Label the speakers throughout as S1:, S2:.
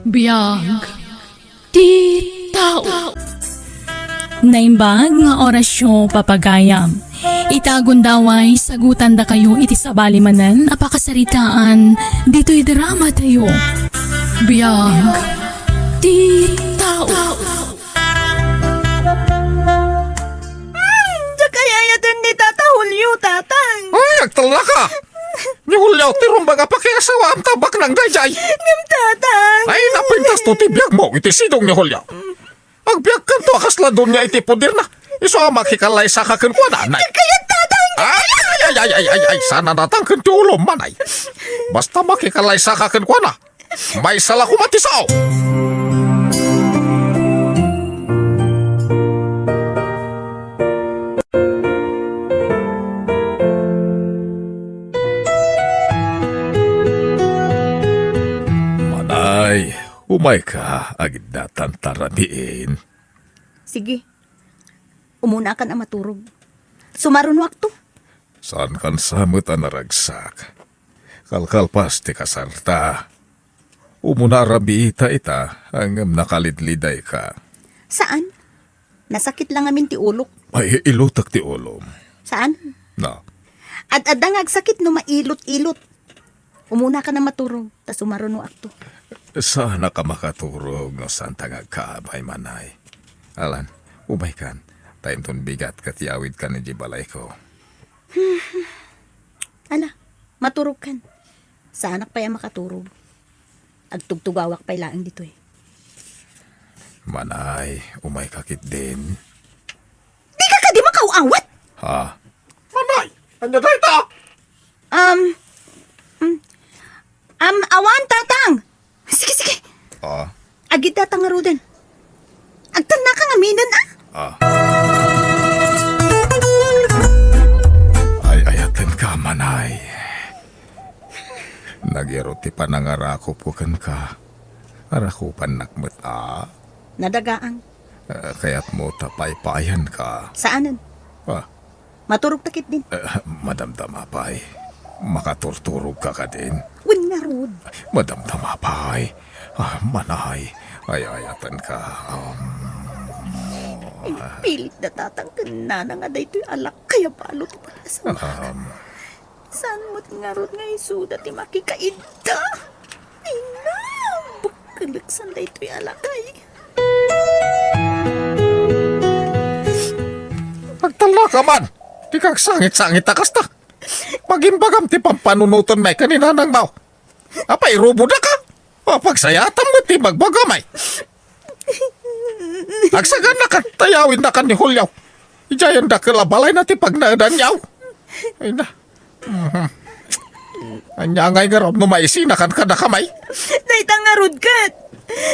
S1: Biyag ti tao.
S2: Naimbag nga orasyon papagayam. Itagon daway sagutan da kayo iti sabali manen apakasaritaan dito'y drama tayo.
S1: Biyag ti tao.
S3: Kaya yatan ni Tata Julio, tatang.
S4: Ay, agtala ka! Ni Julio, tirumbaga pa kaya sawa ang tabak ng dayjay.
S3: Ngam, tatang.
S4: Ay, napintas to tibiyag mo, iti sidong ni Julio. Agbiag ka to, akasla doon niya iti pudir na. Iso ang makikalay sa kakin ko na, nay.
S3: Kaya tatang.
S4: Ay, sana natang kinti ulo manay. Basta makikalay sa kakin ko na. May sala kumatisaw. Manay, umay ka, agid datan taradiin.
S3: Sige. Umuna ka na maturog. Sumaron wakto.
S4: Saan kan samot ang naragsak? Kalkalpas ti kasarta. Umuna rabi ita hanggang nakalidliday ka.
S3: Saan? Nasakit lang amin ti ulok.
S4: Ay, ilutak ti ulom.
S3: Saan?
S4: Na,
S3: At adangag sakit no mailot-ilot. Umuna ka na maturog. Tas sumaron wakto.
S4: sana ka makaturog no saan tagag ka, may manay. Alan, umay kan. Tayo ton bigat katiyawid ka ni Jibalay ko.
S3: Ala, maturog kan. Saanak pa yung makaturog. Agtugtugawak pa ilaan dito eh.
S4: Manay, umay kakit din.
S3: Di ka di makauawat!
S4: Ha? Manay, anya day ta?
S3: Awan, tatang! Sige.
S4: Ah,
S3: Agit tatang nga roden. Agtanda ka nga minan ah!
S4: Ay, ayatan ka, manay. Nagyaroti pa nangarakop ko kan ka. Arakupan nakmet
S3: Nadagaang.
S4: kaya't mo tapay-payan ka.
S3: Saanan?
S4: Ah,
S3: Maturog takit din.
S4: madamdama pa'y. Makaturturog ka ka din.
S3: Win nga rod.
S4: Madamdama pa'y. Manay, ay ayatan ka.
S3: Pilit na tatang kanana nga dahito yung alak kaya balot pa sa Saan mo't nga rod nga isuda ti makikainta? Ay na, bakalaksan dahito yung alak ay.
S4: Pagtala ka man. Di kag sangit-sangit akasta. Pagimbagam ti pampanunuton may kanina nang mau. Apay rubo na ka. Pagsayatan mo ti magbagamay. Agsagan na ka, tayawin na ka ni Julio. Ijayan da kalabalay na ti pagnaadan yaw. Ay na. Anya ngay nga raw numaisi na kan kada kamay.
S3: Naitang nga rod kat.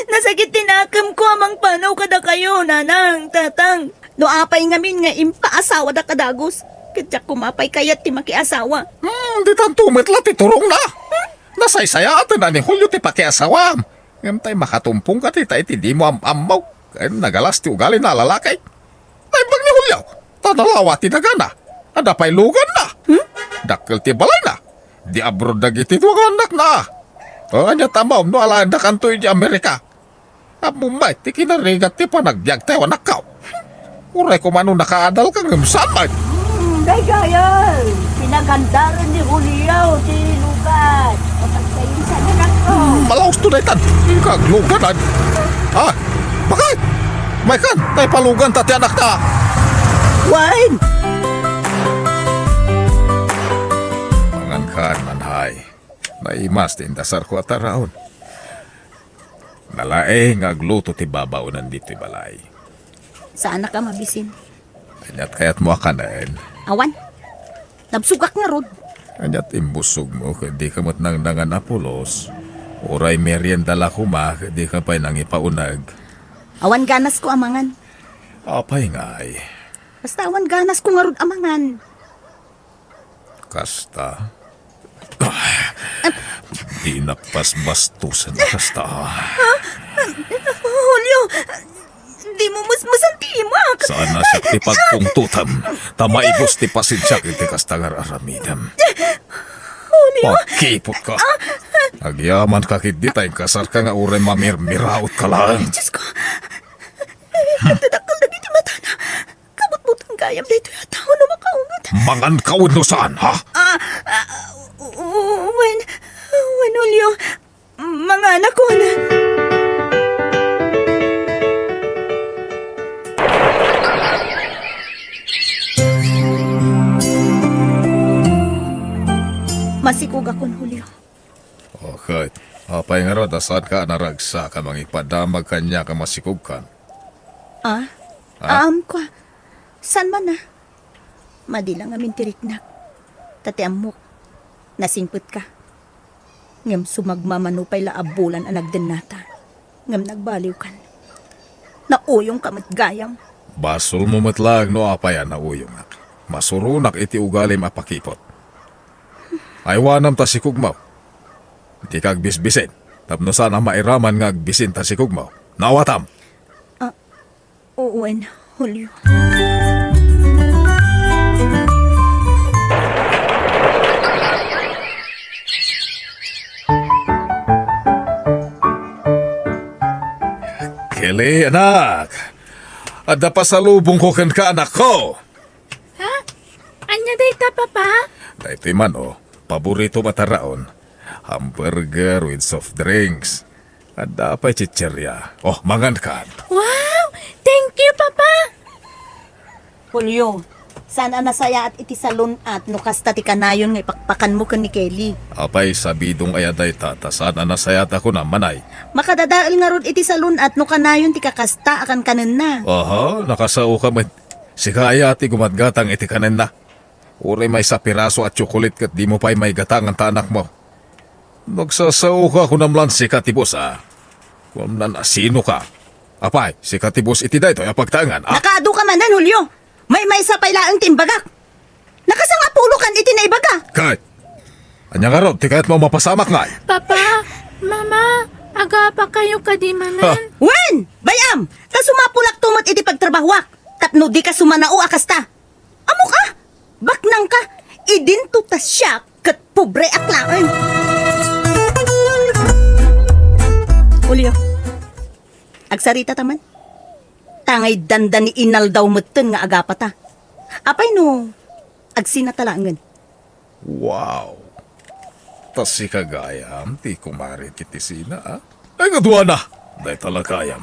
S3: Nasakit tinakam ko amang panaw kada kayo, nanang, tatang. No apay ngamin nga impaasawa da kadagos. Kadyak kumapay kayat ti makiasawa.
S4: Di tan tumitla ti turong na. Nasaysaya atin na ni Julio ti pakiasawam. Ngam tay makatumpong ka ti tay ti di mo amaw. Kaya nagalas ti ugali na lalakay. Naibag ni Julio. Tadalawa ti nagana. Adapay lugan na. Dakkel ti balay na. Di abroad dagiti tuwag anak na. O anya tamaw no alaan da kantoy di Amerika. Abumay ti kinarigat ti panagbiag tayo anak ka. Uray ko mano nakaadal ka ngam samay.
S3: Daygayan, pinagandaran ni Julio si Lugat. Kapagsayin sa nanak ko.
S4: Malaos to daytan. Ikaglugan. Ah, bakit? May kan, tay palugan tati anak ta.
S3: Wine!
S4: Mangan manhay. Naimas din dasar ko ataraon. Nalaeng agluto ti babaw nandito balay.
S3: Saan na ka mabisin?
S4: Anyat kayat mo akanan.
S3: Awan, nabsugak nga rod.
S4: Anyat imbusog mo hindi ka mo't nang nanganapulos. Uray merienda la kuma hindi ka pa'y nangipaunag.
S3: Awan ganas ko amangan.
S4: Apay ngay.
S3: Basta awan ganas ko nga rod amangan.
S4: Kasta. Di napasbastusan kasta.
S3: Julio, di mo musmusan timak.
S4: Saan na siya ti pagpungtutam. Tamaibos ti pasidyak iti kastagar aramidam.
S3: Julio,
S4: Pagkipot ka. Agyaman ka kit di tay kasar ka nga ure mamirmiraot ka lang.
S3: Diyos ko. Katadakal na giti mata na. Kabut-butang gayam dito yung tao na makaungot.
S4: Mangan kawin no saan, ha?
S3: When Julio, mga anak ko na. Masikog akon, Julio.
S4: Okay. Apay nga ron, asad ka naragsa ka mangipadamag kanya ka masikog kan.
S3: Kwa. San man na? Madilang amin tiriknak. Tati amok. Nasingput ka. Ngam sumagmamanupay la abulan ang nagdenata. Ngam nagbaliw kan. Nauyong kamat gayam.
S4: Basol mo matlag no apayan na uyong nak. Masurunak iti ugali mapakipot. Aywanam ta sikog mo. Di kag bisbisin. Tapno sana mairaman nga agbisin ta sikog mo. Nawatam.
S3: Uwen, Julio.
S4: Kili, anak. Ada pasalubong ko kan ka, anak ko.
S2: Ha? Anya data, Papa?
S4: Daito man, oh. Paborito mataraon. Hamburger with soft drinks. Ada pa chicherya. Oh, mangan ka.
S2: Wow! Thank you, Papa!
S3: Julio, sana nasaya at iti salon at nukasta ti kanayon nga ipakpakan mo kan ni Kelly.
S4: Apay sabidong ayaday tata. Sana nasayat ako na manay.
S3: Makadadaal nga ron iti salon at nukanayon ti kakasta akan kanan na.
S4: Aha, nakasao ka man. Sigaya ti gumadgatang iti kanan na. Uri may sa piraso at tsukulit kat di mo pa'y may gatang ang tanak mo. Nagsasao ka kung namlan si Katibos, ah. Kung sino ka? Apay, si Katibos iti dayto ay pagtangan, ah.
S3: Nakado ka man na, Julio. May sa pailaang timbagak. Nakasangapulo kan iti na ibaga.
S4: Kahit, anya nga ron, ti kahit mo mapasamak nga.
S2: Papa! Mama! Aga pa kayo kadimanan.
S3: Wen! Bayam! Ta sumapulak tumot iti pagtrabahwak. Tapno di ka sumanao akasta. Amo ka! Baknang ka! Idinto ta siya kat pobre aklaan. Julio, agsarita taman. Tangay dandan ni inal daw mutten nga agapata. Apay no, agsinatalangan.
S4: Wow. Tas si kagayam, ti kumari kiti sina, ah. Ay gadwa na. Day talakayam.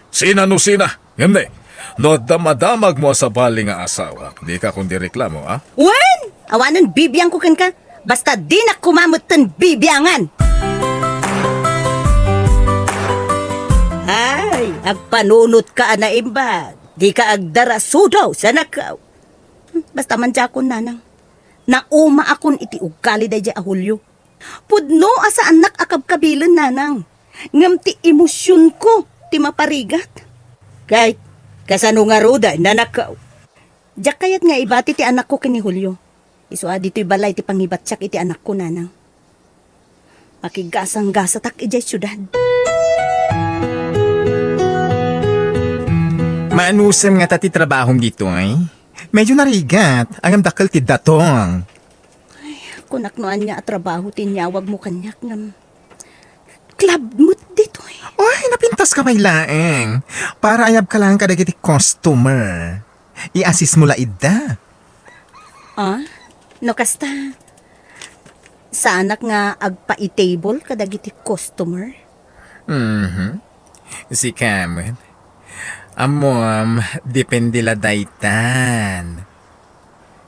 S4: Sina no sina. Ngam no damadamag mo sa bali nga asawa. Di ka kundi reklamo, ah.
S3: Wen! Awanan bibiyang ko kan ka. Basta di na kumamutten bibiyangan. Ay, agpanunot ka na imbag. Di ka agdara sudaw sa nakaw. Basta man dya akong nanang. Nauma akon iti ugali da dya Julio. Pudno asa anak akabkabilan nanang. Ngam ti emosyon ko ti maparigat. Kahit kasano nga roda na nakaw. Dya kayat nga ibati ti anak ko kini Julio. Isua dito'y balay ti pangibatsak iti anak ko nanang. Makigasang-gasa tak ijay syudad.
S5: Maanusam nga tati trabahong dito ay. Medyo narigat. Ang dakal ti datong.
S3: Kunak noan niya at trabaho tinyawag mo kanyak ngam. Club mo dito eh.
S5: Ay, napintas ka may laeng. Para ayab ka lang kadagiti customer. I-assist mo la ida.
S3: No kasta. Sa anak nga agpa-i-table kadagiti customer.
S5: Si Cameron. Amom, depende la daytan.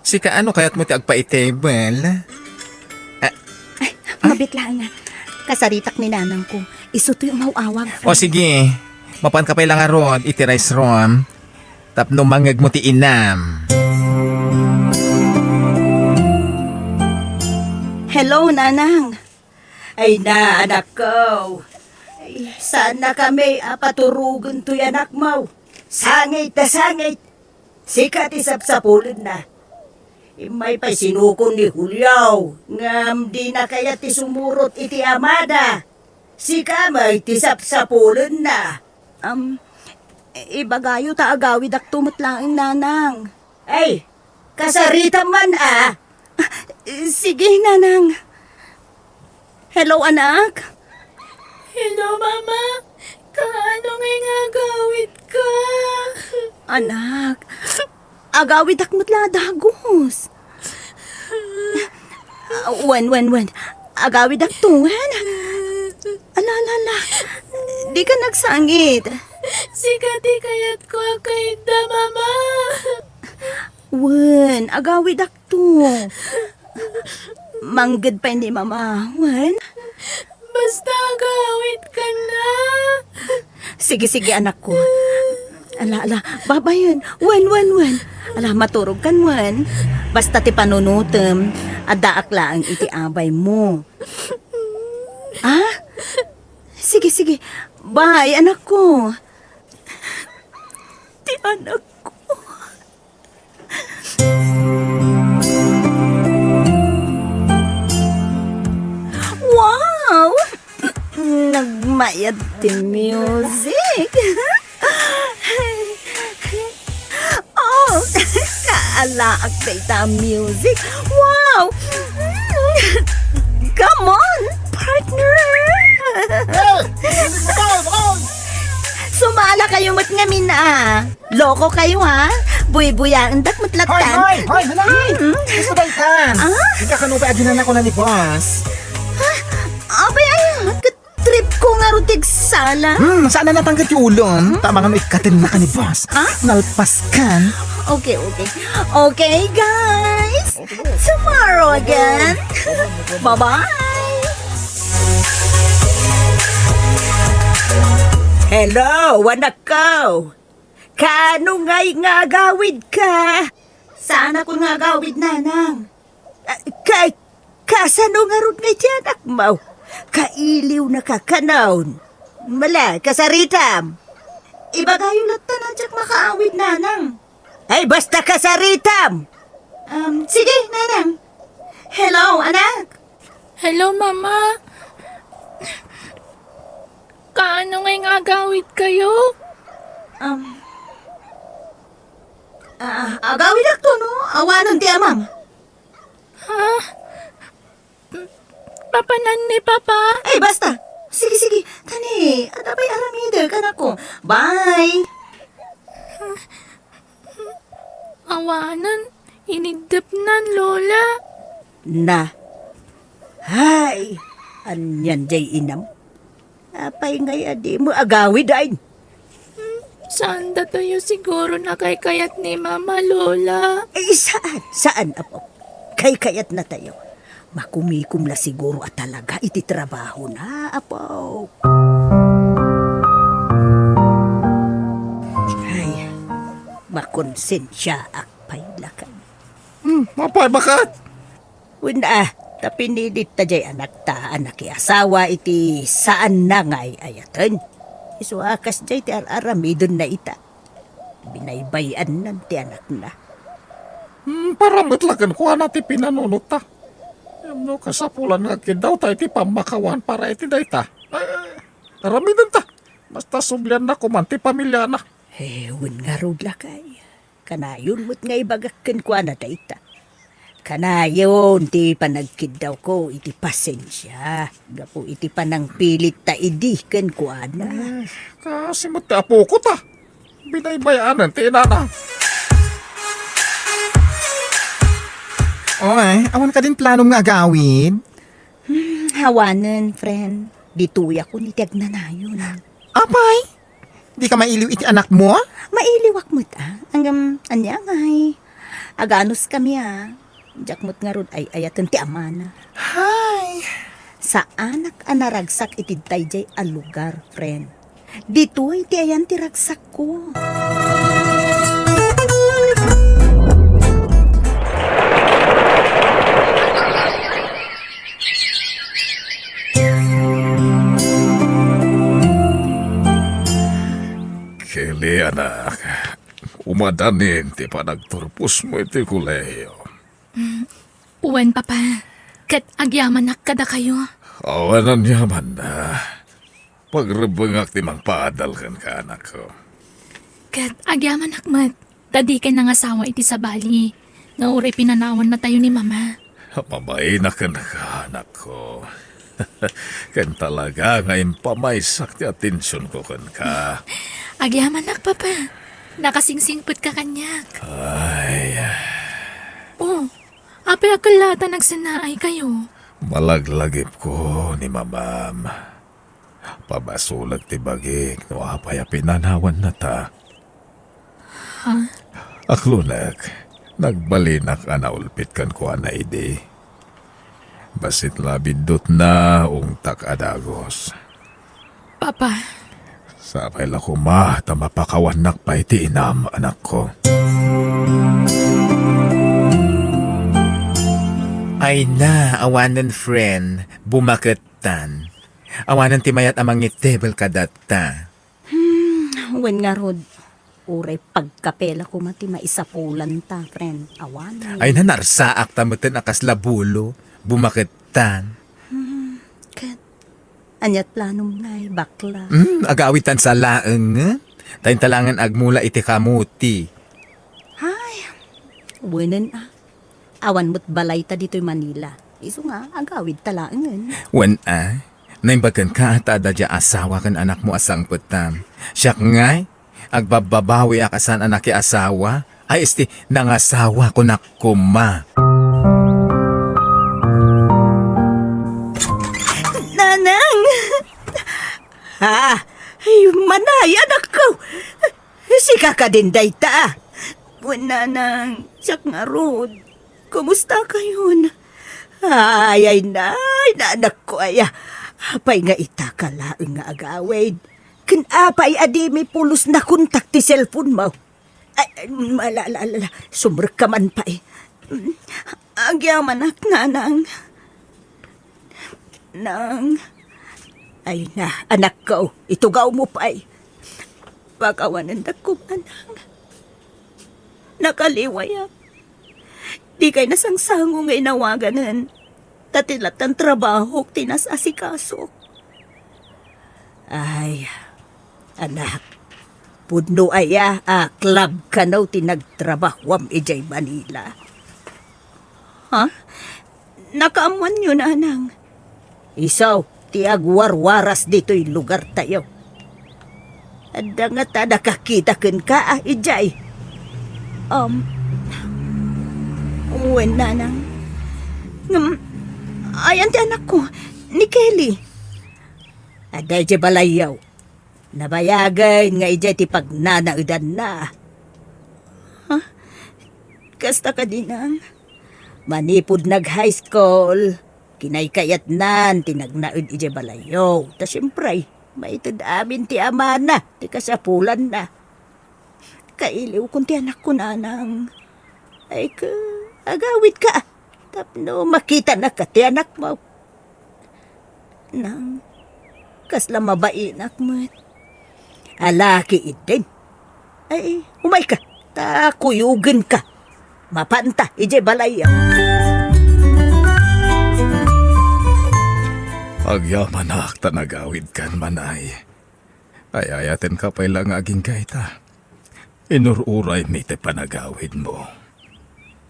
S5: Si kaano kaya't mo ti agpa-table?
S3: Mabit lang nga. Kasaritak ni nanang ko. Isuto yung mauawag.
S5: O sige, mapan ka pa lang aron, iti-rice ron. Tapno mangag mo ti inam.
S3: Hello, nanang. Ay na, anak ko. Ay, sana kami paturugan to anak mo. Sangit na sangit. Sikat isapsapulid na. May pa sinukon ni Julio. Ngam di na kaya ti sumurot iti amada. Sika may tisapsapulid na. Ibagayo ta agawid ak tumot lang ang nanang. Ay, kasarita man ah. Sige, nanang. Hello, anak.
S2: Hello, Mama. Kaano ngay nga gawit ka?
S3: Anak, agawid akmat la dagos. Wen. Agawid ak tuwan. Ala. Di ka nagsangit.
S2: Sigati kayat ko kay da, Mama.
S3: Wen, agawid ak to. Manggad pa hindi mama. Wen?
S2: Basta gawit ka na.
S3: Sige, anak ko. Ala, babayan. Wen. Ala, maturog kan, Wen. Basta ti panunutem, adaak lang iti abay mo. Ah? Sige. Bye, anak ko. Ti anak ko. Wow! Nagmayad ti music. Oh, kaalaak ta music. Wow! Come on, partner! Sumala kayo mat ngamin Loko kayo ha? Buy-buyaan dak matlatan.
S5: Hoy, halay! Gusto ba ikan? Hindi ka kanupay aginan ako na ni boss.
S3: Abay ay, trip ko nga rutig sala.
S5: Saan na natanggat yung ulon? Tama ka no ikatin na ka ni boss. Nalpas kan.
S3: Okay. Okay, guys. Tomorrow again. Bye-bye. Hello, anak ko. Kano nga'y nga gawid ka? Sana ko nga gawid, nanang. Kasano nga ron nga dyan, anak mo? Kailiw na kakanawon. Mala, kasaritam. Ibagayo lata na dyan makaawid, nanang. Ay, basta kasaritam. Sige, nanang. Hello, anak.
S2: Hello, Mama. Kaano ngay nga gawit kayo?
S3: Agawid ak to, no? Awanon ti amam.
S2: Ha? Papanan ni Papa?
S3: Ay, basta. Sige. Tani, adabay aramide ka na ko. Bye.
S2: Awanan, inigdap nan, Lola.
S3: Na. Hay. Anyan jay inam. Apay ngay adi mo agawid ay.
S2: Saan datoyo siguro nakayakayat ni Mama, Lola?
S3: Eh, saan, apo? Kayat na tayo. Makumikum la siguro at talaga iti trabaho na, apo. Ay, makonsensya akpay lakay.
S4: Mapay bakat.
S3: Wala, tapinilit ta jay anak ta, anak asawa iti saan na ngay ayatan. Iso akas jay ti aramidon na ita. Binaybayan nan ti anak na.
S4: Para matlagan ko na ti pinanunot ta. No, kasapulan nga kidaw tayo ti pamakawan para iti day ta. Aramidan ta. Basta sublian na ko man ti pamilya na.
S3: Wen nga rod lakay. Kanayon mo't nga ibagakken ko na dayta. Kanayon ti panagkid daw ko iti pasensya. Gapo iti panang pilit ta idiken ko ana.
S4: Kasi mo ti apo ko ta. Binaybayanan ti inana.
S5: Oy, awan ka din planong nga agawid.
S3: Hawanan, friend. Dituya ko ni Tiagnanayon.
S5: Apay, di ka mailiw iti anak mo?
S3: Mailiwak mo't Hanggang anyangay. Aganos kami Diyak mo't nga rod ay ayatan ti amana.
S5: Hay.
S3: Sa anak anaragsak iti dayjay a lugar, friend. Dito ay ti ayan ti ragsak ko.
S4: Kili anak. Umadanin ti panagturpos mo iti kuleyo.
S2: Uwan, Papa. Kat agyaman kada kayo.
S4: Awanan yaman na. Pagrebengak ti mangpaadal kan ka anak ko.
S2: Kat agyaman akmat. Tadi ka nang asawa iti sa bali. Nga uri pinanawan na tayo ni Mama.
S4: Mamay na ka anak ko. Kan talaga ngayon pamaysak ti atensyon ko kan ka.
S2: Agyaman nak, papa. Nakasingsingpot ka kanyak.
S4: Ay,
S2: Oh, apay akalata nagsanaay kayo.
S4: malaglagip ko ni mamam. Pabasulag ti bagik no apay a pinanawan na ta.
S2: Ha?
S4: Aklunak, nagbalinak anaulpit kan ko anay di. Basit labindot na ungtak adagos.
S2: Papa,
S4: Sapay la kuma, tamapakawanak pa iti inam, anak ko.
S5: Ay na, awanan friend, bumaketan. Awanan ti mayat amang itebel kadata.
S3: Wen nga rod, uray pagkapela ko mati maisapulan ta, friend. Awan.
S5: Ay na, narsaak tamutin akas labulo, bumaketan.
S3: Kat, anyat planom ngay, bakla.
S5: Agawitan sa laeng, tayo talangan agmula iti kamuti.
S3: Ay, wenen awan mo't balay ta dito'y Manila. Iso nga, agawid talaangan.
S5: Wan naimbagan ka at adadya asawa kan anak mo asang putam. Siyak ngay, agbababawi akasan anak ki asawa, ay isti nangasawa ko na kuma.
S3: Nanang! Ay, manay, anak ko! Sika ka din, dayta. Wen nanang, siyak nga rod. Kumusta kayo na? Ay, anak ko, ay. Apay nga itakalaang nga agawid. Apay adi may pulos na kontak ti cellphone mo. Ay, malala, sumrek ka man pa eh. Agyaman ak, nanang. Nang, ay na, anak ko, itugaw mo pa eh. Pakawanan na ko, anang. Nakaliwaya. Di kay nasangsango nga inawaganan. Tatilat ang trabaho, tinas asikaso. Ay, anak, pudno aya, club ka naw tinagtrabahwam ijay Manila. Ha? Nakaamuan yun, anang. Isaw, tiagwarwaras dito'y lugar tayo. Ada nga ta nakakita ken ka, ijay. Uwen, nanang. Ayan ti anak ko, ni Kelly. Aday di balayaw. Nabayagay nga ijay ti pagnanaudan na. Ha? Kasta ka dinang. Manipod nag-high school. Kinaykayat nan, tinagnaud ijay balayaw. Ta siyempre, maitid amin ti amana, ti kasapulan na. Kailiw kung ti anak ko, nanang. Ay ka, agawid ka. Tapno makita na ka ti anak mo. Nang, kasla mabainak mo. Alaki itin. Ay, umay ka. Ta kuyugan ka. Mapanta, ije balayaw.
S4: Agyaman na akta nagawid kan manay. Ay ayaten ka pa ilang aging kaita. Inururay mi te panagawid mo.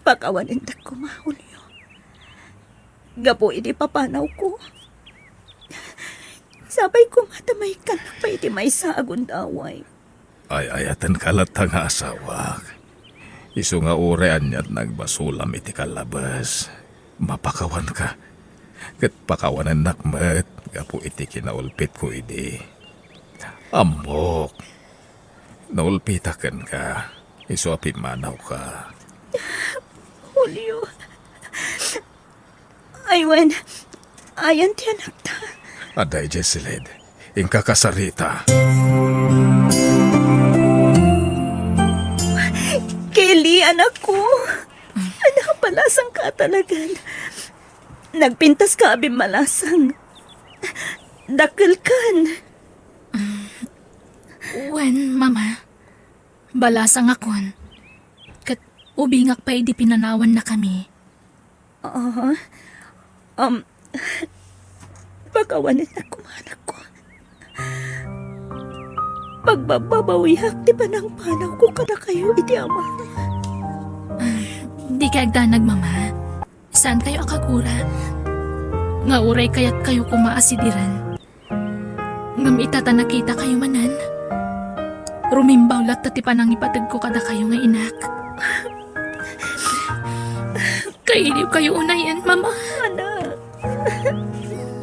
S3: Pakawanin ta ko, Mahulyo. Gapo iti papanaw ko. Sabay ko matamay ka na pa iti may sagon daway.
S4: Ay ayaten kalat nga asawa. Isu nga urean niya't nagbasulam iti kalabas. Mapakawan ka. Kat pakawanan nakmet. Gapo iti kinaulpit ko idi. Amok. Naulpitakan ka. Isu api manaw ka.
S3: Julio. Aywan. Ayan ti anak ta.
S4: Aday Jesseled. Ingka kasarita.
S3: Kelly, anak ko. Anak, palasang ka talagan. Nagpintas ka abim malasang. Dakil kan.
S2: Wen, mama. Balasang akon. Kat ubingak pa di pinanawan na kami.
S3: Pagawanin ako, anak ko. Pagbabawiyak, di ba nang panaw ko kada kayo, iti ama.
S2: Di ka agdanag, mama. Saan kayo akakura? Nga uray kayat kayo kumaasidiran. Ngam itata nakita kayo manan. Rumimbaw lat tati panang ipatid ko kada kayo nga inak. Kailiw kayo unayan, mama.
S3: Anak.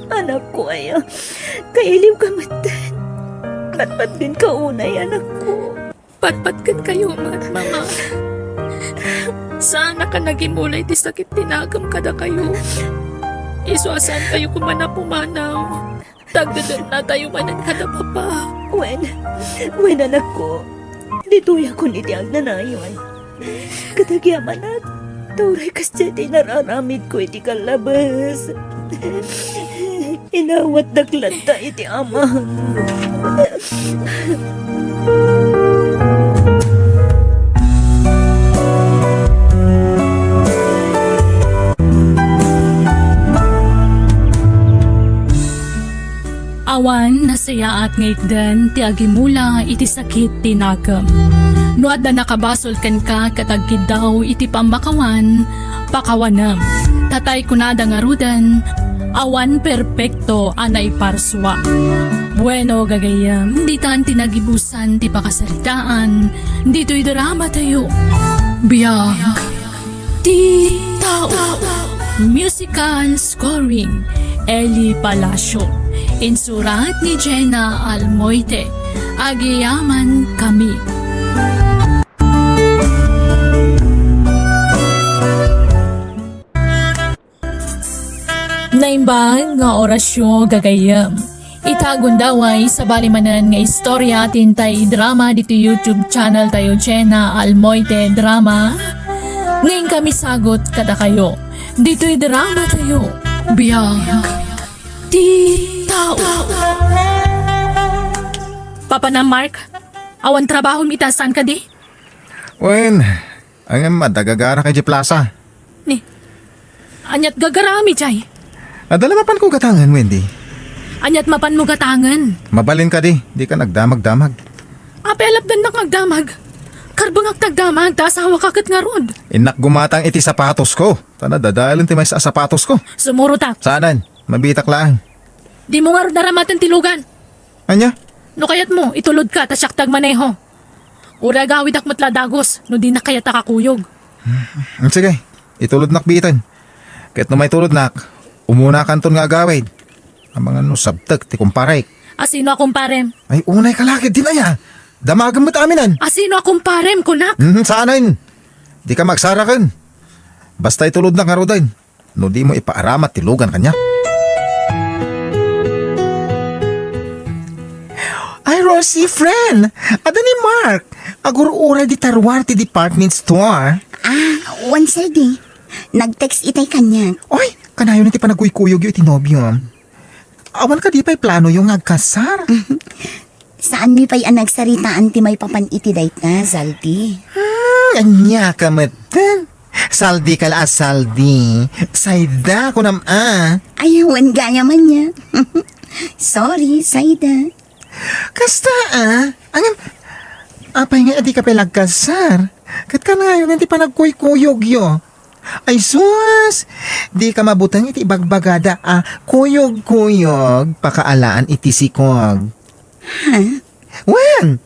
S3: Anak ko ay kailiw ka matan. Patpat din ka unay, anak ko.
S2: Patpatkan kayo, mama. Sana ka nagimulay ti sakit tinagam kada kayo. Isuasan kayo kumana pumanaw. Tagdadan na tayo manan kada papa.
S3: When anak ko, dituya ko nitiyag na nayon. Katagyaman at tauray kasjeti nararamid ko iti kalabas. Inawat naglanta iti ama.
S2: Awan nasaya at ngaitdan ti agimula iti sakit tinagam. No adda nakabasol kan ka katagkid daw iti pambakawan, pakawanam. Tatay kunada nga rudan, awan perpekto anay parswa. Bueno gagayam, di tan tinagibusan ti pakasaritaan, dito'y drama tayo.
S1: Biyag ti tao.
S2: Musical scoring, Eli Palacio. Insurat ni Jenna Almoite. Agiyaman kami. Naimbang nga orasyon gagayam. Itagundaway sa balimanan nga istorya tintay drama dito YouTube channel tayo Jenna Almoite Drama. Ngayon kami sagot kada kayo. Dito'y drama tayo.
S1: Biyag ti tao.
S2: Papa na Mark, awan trabaho mitasan ka di?
S5: Wen, ang madagagara kay Di Plaza.
S2: Ni, anyat gagarami jay.
S5: Adala mapan ko gatangan, Wendy.
S2: Anyat mapan mo gatangan.
S5: Mabalin ka di ka nagdamag-damag.
S2: Apelap dan nakagdamag. Karbangak tagdamag, tasawa kakit nga rod.
S5: Inak gumatang iti sapatos ko. Tana dadalin ti may sa sapatos ko.
S2: Sumuro tak.
S5: Saanan? Mabitak lang.
S2: Di mo nga rod naramatan tilugan.
S5: Anya?
S2: No kayat mo, itulod ka, tasyak tagmaneho. Ura gawid ak matladagos, no di na kayat kakuyog.
S5: Sige, itulod nakbitan. Kahit na may tulod nak, umuna kanton nga agawid. Ang mga no sabtag ti kumparay.
S2: Asino akong parem?
S5: Ay unay kalakid din aya. Damagan mo't aminan.
S2: Asino akong parem, kunak?
S5: Saanan? Di ka magsarakan. Basta itulod na nga rodan. No di mo ipaaramat tilugan kanya. Ay, Rosie, friend. Ada ni Mark. Agur-uray di tarwar ti department store.
S6: One side nag-text itay kanya.
S5: Oy, kanayon na ti panagkuy-kuyog yung itinobyo. Awan ka di pa'y plano yung agkasar.
S6: Saan mi pa'y nagsaritaan ti may papan iti dayt na, Zaldi?
S5: Anya ka matan. Saldi ka la saldi. Sayda ko
S6: Ayawan gaya man niya. Sorry, Saida.
S5: Kasta Angam, apay nga adi ka pelagkasar. Kat ka na ngayon hindi pa nagkuy-kuyog yo. Ay sus, di ka mabutang iti bagbagada kuyog-kuyog, pakaalaan iti sikog. Wen,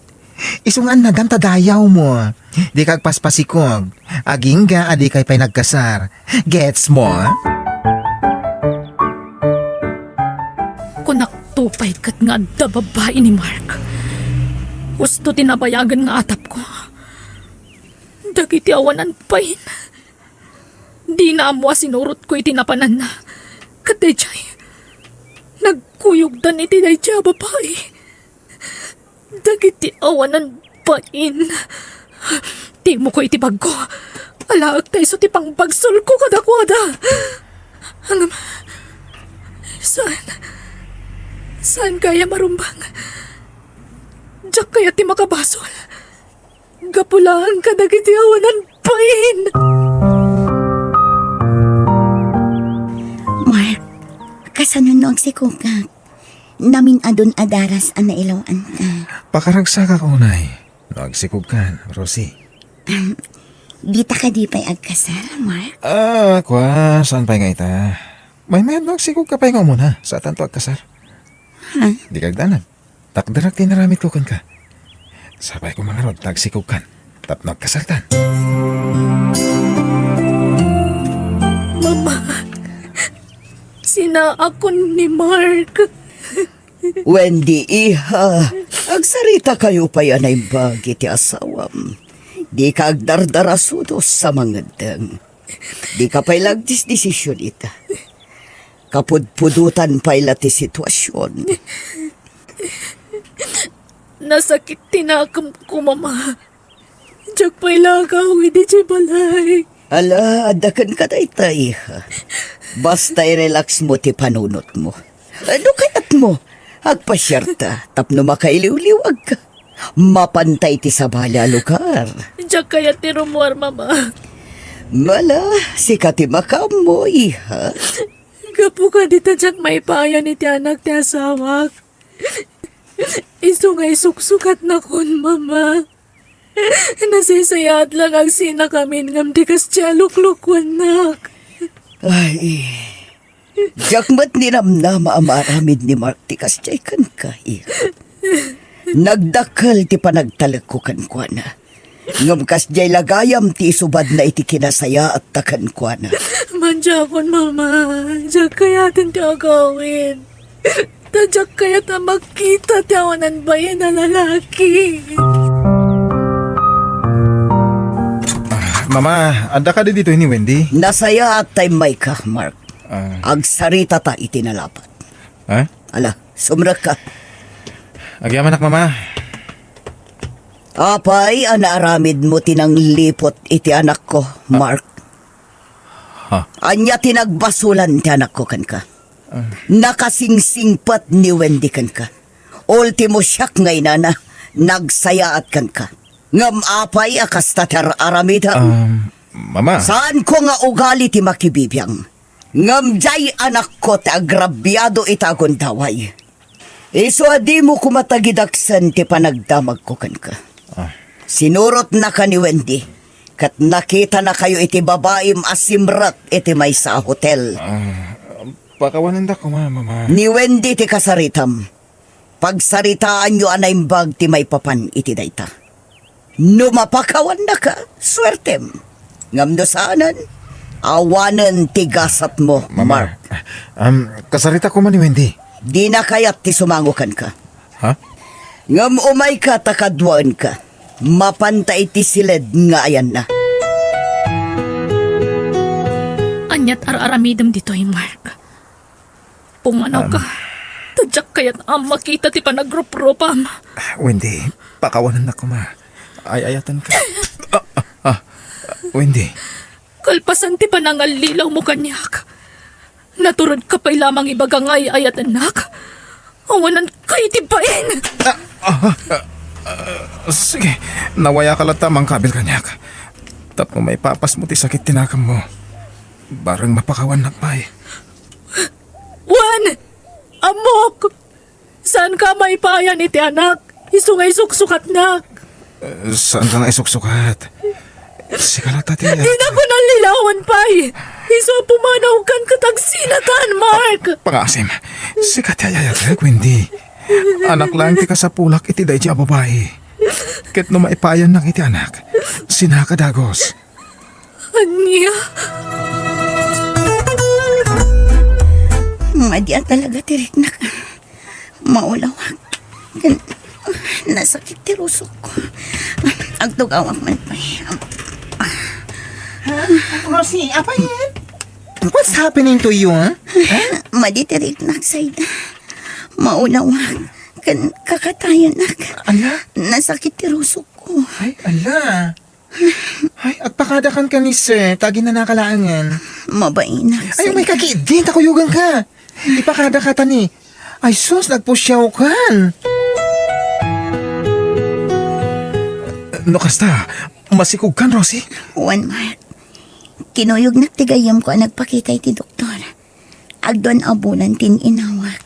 S5: isungan na dam tadayaw mo. Di kag paspasikog. Aging ga adi kay pay nagkasar. Gets mo?
S2: Kunak tupay kat nga da babae ni Mark. Gusto tinabayagan nga atap ko. Dagiti awanan pain. Di na amo sinurot ko itinapanan na. Katejay, nagkuyog dan iti dayjay babae. Dagiti awanan pain. Di mo ko itibag ko. Alaag tayo so tipang bagsol ko kadakwada. Hanggang, saan kaya marumbang? Diyak kaya ti makabasol. Gapulaan ka dagiti awanan pain.
S6: Mark, kasanunog si Kukak. Namin adun adaras ang nailawan ka.
S5: Pakaragsa ka kunay. Nagsikog ka, Rosie.
S6: Dita ka di pa'y agkasar, Mark?
S5: Kwa, saan pa nga ita? May magsikog ka pa yung muna sa tanto agkasar.
S6: Ha?
S5: Di kagdanan. Takdarak tinaramit ko kan ka. Sabay ko mga rod, tagsikog kan. Tapno agkasartan.
S2: Mama, sinaakon ni Mark.
S3: Wendy, iha. Agsarita kayo pa yan ay bagi ti asawam. Di ka agdardarasudos sa mga dang. Di ka pa'y lagdis-desisyon ita. Kapudpudutan pa'y lati sitwasyon.
S2: Nasakit tinakam ko, Mama. Diyak pa'y lagaw, hindi siya balay.
S3: Ala, adakan ka na iha. Basta i-relax mo ti panunot mo. Ano kayat mo? Agpasyarta, tapno makailiw-liwag ka. Mapantay ti sa bala lugar.
S2: Diyak kaya tirumuar, Mama.
S3: Mala, sikati makam mo, iha.
S2: Gapo ka dito diyak may paya ni ti anak ti asawak. Iso nga isuksukat na kun, Mama. Nasisayat lang ang sinakamin ngam di kas tiya luklukwan nak.
S3: Ay, jakmat ni namnama amaramid ni Mark ti kasjay kan ka, iha. Nagdakal ti panagtalag ko kan kwa na. Ngam kasjay lagayam ti subad na iti kinasaya at takan kwa na.
S2: Manjakon, Mama. Diyak kaya tin ti agawin. Tadyak kaya ta magkita ti awanan bayan na lalaki.
S5: Mama, ada ka dito ni Wendy?
S3: Nasaya at tay may ka, Mark. Agsarita ta itinalapat.
S5: Ha?
S3: Ala, sumrak ka.
S5: Agyaman nak, Mama.
S3: Apay, anaaramid mo tinang lipot iti anak ko, Mark.
S5: Ha?
S3: Anya tinagbasulan ti anak ko kan ka. Nakasingsingpat ni Wendy kan ka. Ultimo siyak ngay na nagsayaat kan ka. Ngam apay akas tatar aramida.
S5: Mama.
S3: Saan ko nga ugali ti makibibiyang? Ngam jay anak ko ti agrabyado itagon daway. Iso adi mo kumatagidaksan ti panagdamag ko kan ka. Sinurot na ka ni Wendy. Kat nakita na kayo iti babaim asimrat iti may sa hotel.
S5: Pakawanan da ko, Mama.
S3: Ni Wendy ti kasaritam. Pagsaritaan nyo anaymbag ti may papan iti dayta. No mapakawan na ka, swertem. Ngam no saanan, awanan ti gasat mo, Mark.
S5: Kasarita ko man ni Wendy.
S3: Di na kayat ti sumangukan ka.
S5: Ha?
S3: Ngam umay ka takadwaan ka. Mapantay ti silid nga ayan na.
S2: Anyat araramidam dito ay Mark. Pumanaw ka. Tadyak kaya't makita ti panagrup-rupam.
S5: Wendy, pakawanan na ko, Ma. Ay-ayatan ka. Wendy.
S2: Kalpasan ti panangalilaw mo kanyak. Naturod ka pa'y lamang ibagang ay-ayat anak. Awanan kay ti pain.
S5: Sige, nawaya ka lang tamang kabil kanyak. Tapos may papas mo ti sakit tinakam mo. Barang mapakawan na pa eh.
S2: Juan! Amok! Saan ka may payan iti anak? Isungay suksukat na.
S5: Saan ka nga isuksukat? Sige lang, tati.
S2: Di na ko nalilawan pa'y. Iso pumanaw kan katagsinatan, Mark.
S5: Pangasim, sikat yayayag, Wendy. Anak lang ti ka sa pulak iti day di babae. Ket no maipayan ng iti anak, sinakadagos.
S2: Anya?
S6: Madya talaga tirik na ka. Maulawag. Nasakit ti rusok ko. Agtugawak man pa.
S7: Rosie, apa yan? What's happening to you, huh?
S6: Maditirik na sa'yo. Maulawag. Kakatayan na ka.
S7: Ala?
S6: Nasakit ti rusok ko.
S7: Ay, ala. Ay, agpakadakan ka ni sir. Tagi na nakalaangan.
S6: Mabain na
S7: Ay, may kakidin. Takuyugan ka. Ipakada ka tani. Ay, sus, nagpusyaw kan.
S5: No kasta, masikog kan, Rosie?
S6: Juan Mark. Kinuyog na tigayam ko ang nagpakitay ti doktor. Agdon abulan tin inawak.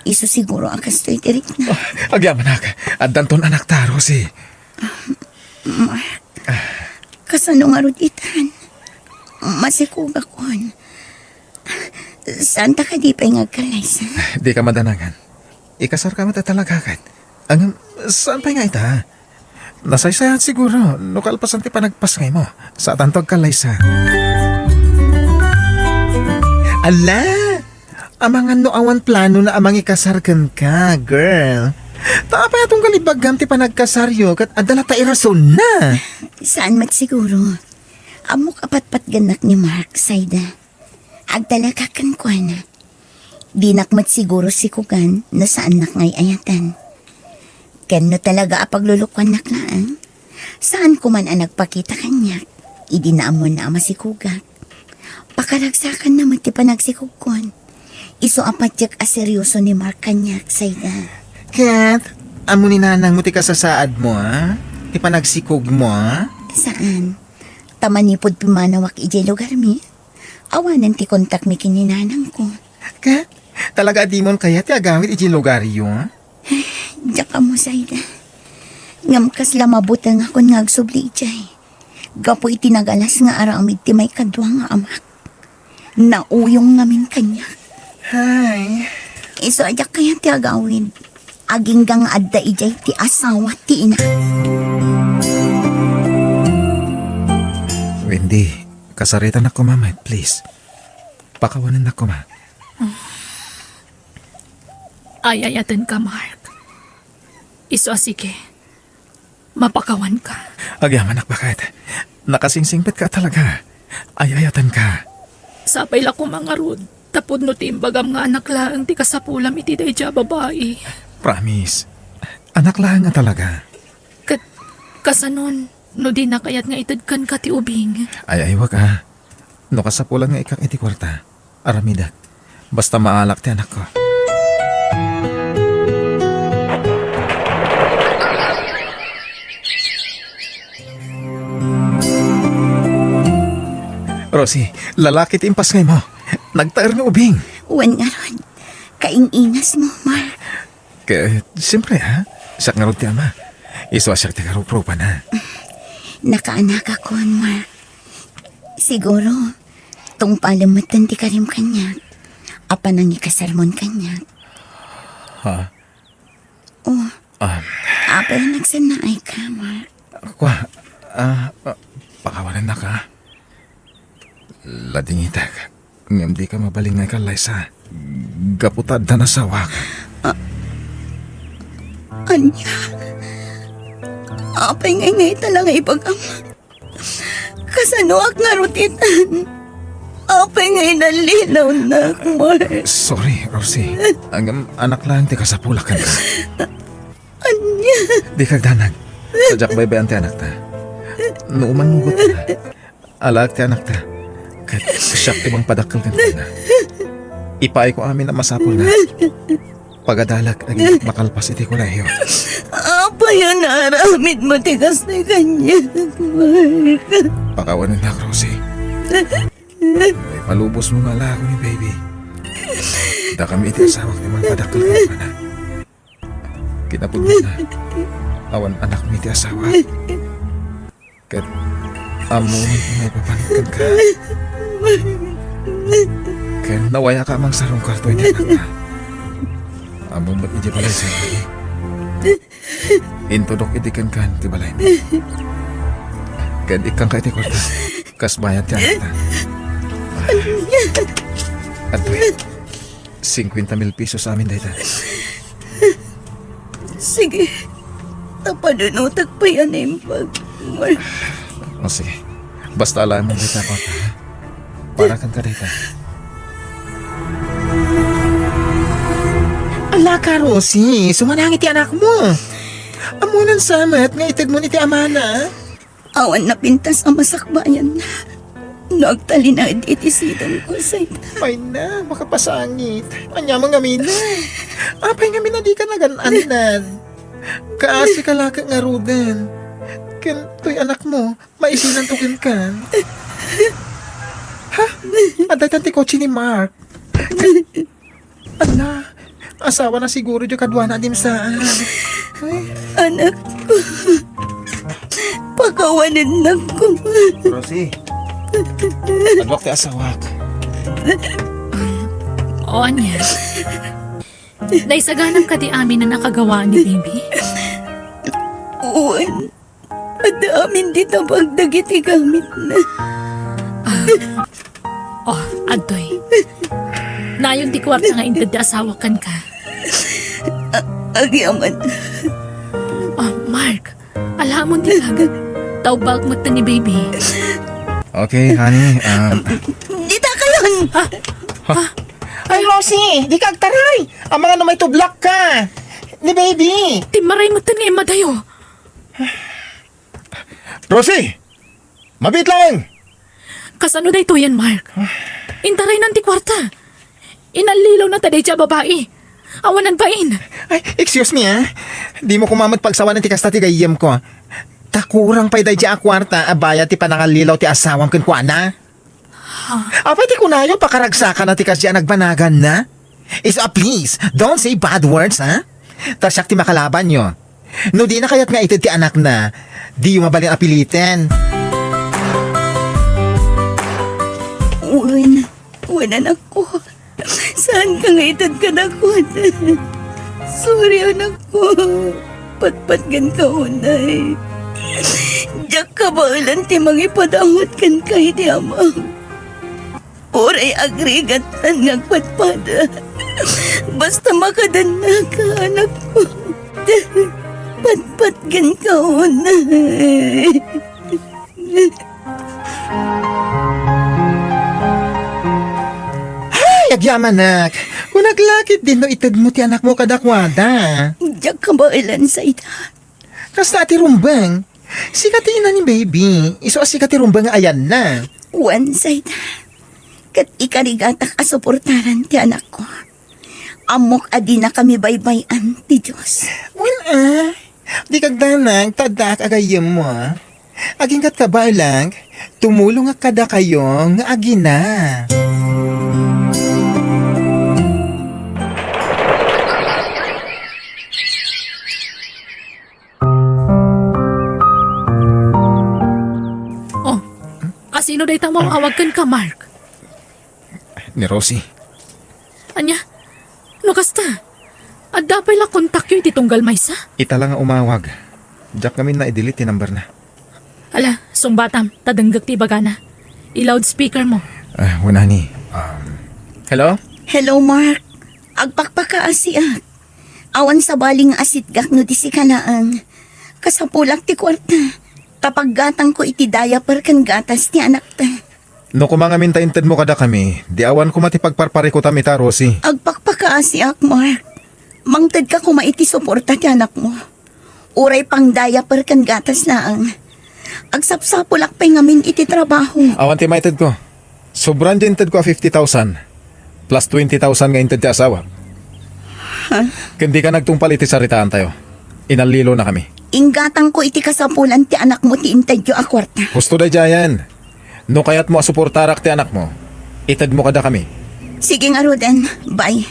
S6: Iso siguro ang kastoy tirik na.
S5: Agyaman nak, at danton anak ta, Rosie.
S6: Mark. Kasano nga ruditan. Masikog akon. Saan ta ka di pa ngagkalay sa?
S5: Di ka madanagan. Ikasar ka talaga agad. Ang saan pa nga ita? Nasaysayan siguro. Nukalpasan ti pa nagpasngay mo. Sa tantog ka, Liza.
S7: Ala! Amang ano awan plano na amang ikasarkan ka, girl. Tapay atong galibagam ti panagkasaryo kat adala ta irason na.
S6: Saan siguro? Amok apat-pat ganak ni Mark, Saida. Agdala ka kan kuana. Di nakmat siguro si Kugan na saan nak ngay ayatan. Kano talaga apaglulukuan nak naan? Saan ko man ang nagpakita kanyak? Idinaamon na ama si Kugan. Pakaragsakan naman ti panagsikugkon. Iso apat yak aseryoso ni Mark kanyak, Saida.
S7: Kat, amo ni nanang mo ti kasasaad mo, ha? Ti panagsikog mo, ha?
S6: Saan? Tamanipod pimanawak ijay lugar mi. Awanan ti kontak mi kininanang ko.
S7: Kat, talaga di mon kaya ti agawit iti lugaryo, ha?
S6: Diyak ka mo, Saida. Ngamkas lamabutang ako nga agsubli ijay. Gapo itinagalas nga aramid ti may kadwa nga amak. Nauyong ngamin kanya.
S7: Hay.
S6: Iso ajak kaya ti agawid. Aging gang adda ijay ti asawa ti ina.
S5: Wendy, kasaritan ako, mama. Please. Pakawanan ako, ma.
S2: Ayayatan ka, Mark. Iso sige. Mapakawan ka.
S5: Agyaman ak bakit? Nakasingsingpit ka talaga. Ayayatan ka.
S2: Sapay la ko mga rod. Tapod no timbagam nga anak laang ti kasapulam iti dayja babae.
S5: Promise. Anak lang nga talaga.
S2: Kasanon, no di na kayat nga itadkan ka ti ubing.
S5: Ay, wag ah. No kasapulan nga ikang iti kwarta. Aramidak. Basta maalak ti anak ko. Rosie, lalaki ti impas ngay mo. Nagtaer nga ubing.
S6: Wan nga ron. Kainginas mo, Mark.
S5: Siyempre ha. Siyak nga ron ti ama. Iswa siyak ti karupropa na.
S6: Nakaanak ako, Mark. Siguro, tong palamatan ti karim kanya. Apa nang ikasarmon kanya.
S5: Ha?
S6: Oh, apa yung nagsanaay ka, Mark?
S5: Kwa, pakawalan na ka. Ladingitag. Ngam di ka mabalingay ka, Liza. Gaputad na nasawak.
S6: Anya? Apay ngay talaga ipagam. Kasanuak nga rutitan. Apay ngay nalinaw na, Mark.
S5: Sorry, Rosie. Ang anak lang ti kasapulakan ka.
S6: Anya?
S5: Di kag danag. Sadyak baybayan ti anak ta. Nuuman mugot na. Alag ti anak ta. Kahit siyak ti bang padakal ka na. Ipaay ko amin na masapul na. Pagadalag, aging makalpas iti kolehiyo.
S6: Apa yan naramid mo tigas na kanya, Mark?
S5: Pakawanan na, Rosie. Ay, palubos mo nga lang ako ni baby. Da kami iti asawak ni mga padakal ka na. Kinapod mo na. Awan anak mo iti asawa. Kat amuhan ko may papanikan ka. Kaya nawaya ka mang sarong karto ni anak na. Amon ba't iti balay sa iyo? Intudok itikan kan ti balay mo. Kaya ikang ka iti kwarta. Kas bayad ti anak na. Antoy, 50,000 pesos sa amin dahil.
S6: Sige, tapadunutag pa yan yung pag, Mark.
S5: O sige, basta alam mo dito ako. Para kang ka dito.
S7: Ala ka, Rosie. Sumanangit ti anak mo. Amunan samat nga itad mo ni ti amana.
S6: Awan na pintas ang masakbayan na. Nagtali na itisidan ko sa ita.
S7: May na, makapasangit. Anya mga mina. Apay nga mina di ka nagananan. Kaasi ka laka nga rudan. Kento'y anak mo, maisinan tukin ka. Ha? Aday tanti kotse ni Mark. Ala, asawa na siguro yung kadwa na dim saan. Ay,
S6: Anak ko, pagawanin na ko.
S5: Rosie, adwak ti asawak.
S2: O anya. Naisaganang ka di amin na nakagawa ni baby.
S6: Uwan, adamin di tabagdag iti gamit na.
S2: Oh, adoy. Nayon di kwarta nga intad di asawa kan ka.
S6: Agyaman,
S2: Oh, Mark. Alam mo di kagad. Taubag mo ta ni baby.
S5: Okay, honey.
S6: di ta kayon!
S7: Ay, Rosie, di ka agtaray. Ang mga namay tublak ka. Ni baby.
S2: Timaray mo ta ni Emma dayo.
S4: Rosie! Mabit lang!
S2: Kasano day to yan, Mark? Intaray ng ti kwarta. Inalilaw na taday siya babae. Awanan pain.
S7: Ay, excuse me Di mo kumamad pagsawa ng tikas na tigayem ko. Takurang pa'y day di akwarta, abaya ti panangalilaw ti asawang kunkwana. Apay ti kunayo pakaragsakan na tikas di nagbanagan na. Please, don't say bad words, ha? Tasyak ti makalaban nyo. No di na kayat nga itid ti anak na, di yung mabalin apilitin.
S6: Uwan, anak ko. Saan ka nga itad ka na ko? Sorry, anak ko. Patpatgan ka unay. Diyak ka ba ulan ti mangipadangot kan kay di amang. Oray agrigat tan ngagpatpada. Basta makadan na ka, anak ko. Patpatgan ka unay.
S7: Agyaman nak, kung naglakit din no itid mo ti anak mo kadakwada.
S6: Diyak ka ba ulan sa ita?
S7: Kasta ti rumbang, sikatin na ni baby, iso sikati rumbang nga ayan na.
S6: Wan sa ita. Kat ikarigatak asuportaran ti anak ko. Amok adi na kami baybayan ti Diyos.
S7: Di kagdanang tadak agayem mo. Aging kat kabalang, tumulong nga kada kayo nga agina.
S2: Oh, asino day tang mawawagan ka, Mark?
S4: Ni Rosie.
S2: Anya, no kasta? At dapat lang kontak yun ititunggal maysa?
S5: Ita lang nga umawag. Diyak kami na i-delete yung number na.
S2: Ala, sumbatam, tadanggag ti bagana. I-loudspeaker mo.
S5: Wala ni. Hello?
S6: Hello, Mark. Agpakpakaasiak. Awan sa baling asit gak no di si kanaan. Kasapulak ti kwarta. Kapag gatang ko iti diaper kan gatas ti anak ta.
S5: No kumangamin ta inted mo kada kami, di awan ko matipagparpari ko tamita, Rosie.
S6: Agpakpakaasiak, Mark. Mangtad ka kumaiti suporta ti anak mo. Uray pang diaper kan gatas laang. Agsapsapulak pa'y ngamin iti trabaho.
S5: Awan ti maited ko. Sobrang di inted ko 50,000. Plus 20,000 nga inted ti asawa. Kundi ka nagtungpal iti saritaan tayo. Inalilo na kami.
S6: Inggatang ko iti kasapulan ti anak mo ti intadyo a kwarta.
S5: Gusto da jayan. No kayat mo asuportarak ti anak mo, itad mo kada kami.
S6: Sige nga, Roden. Bye.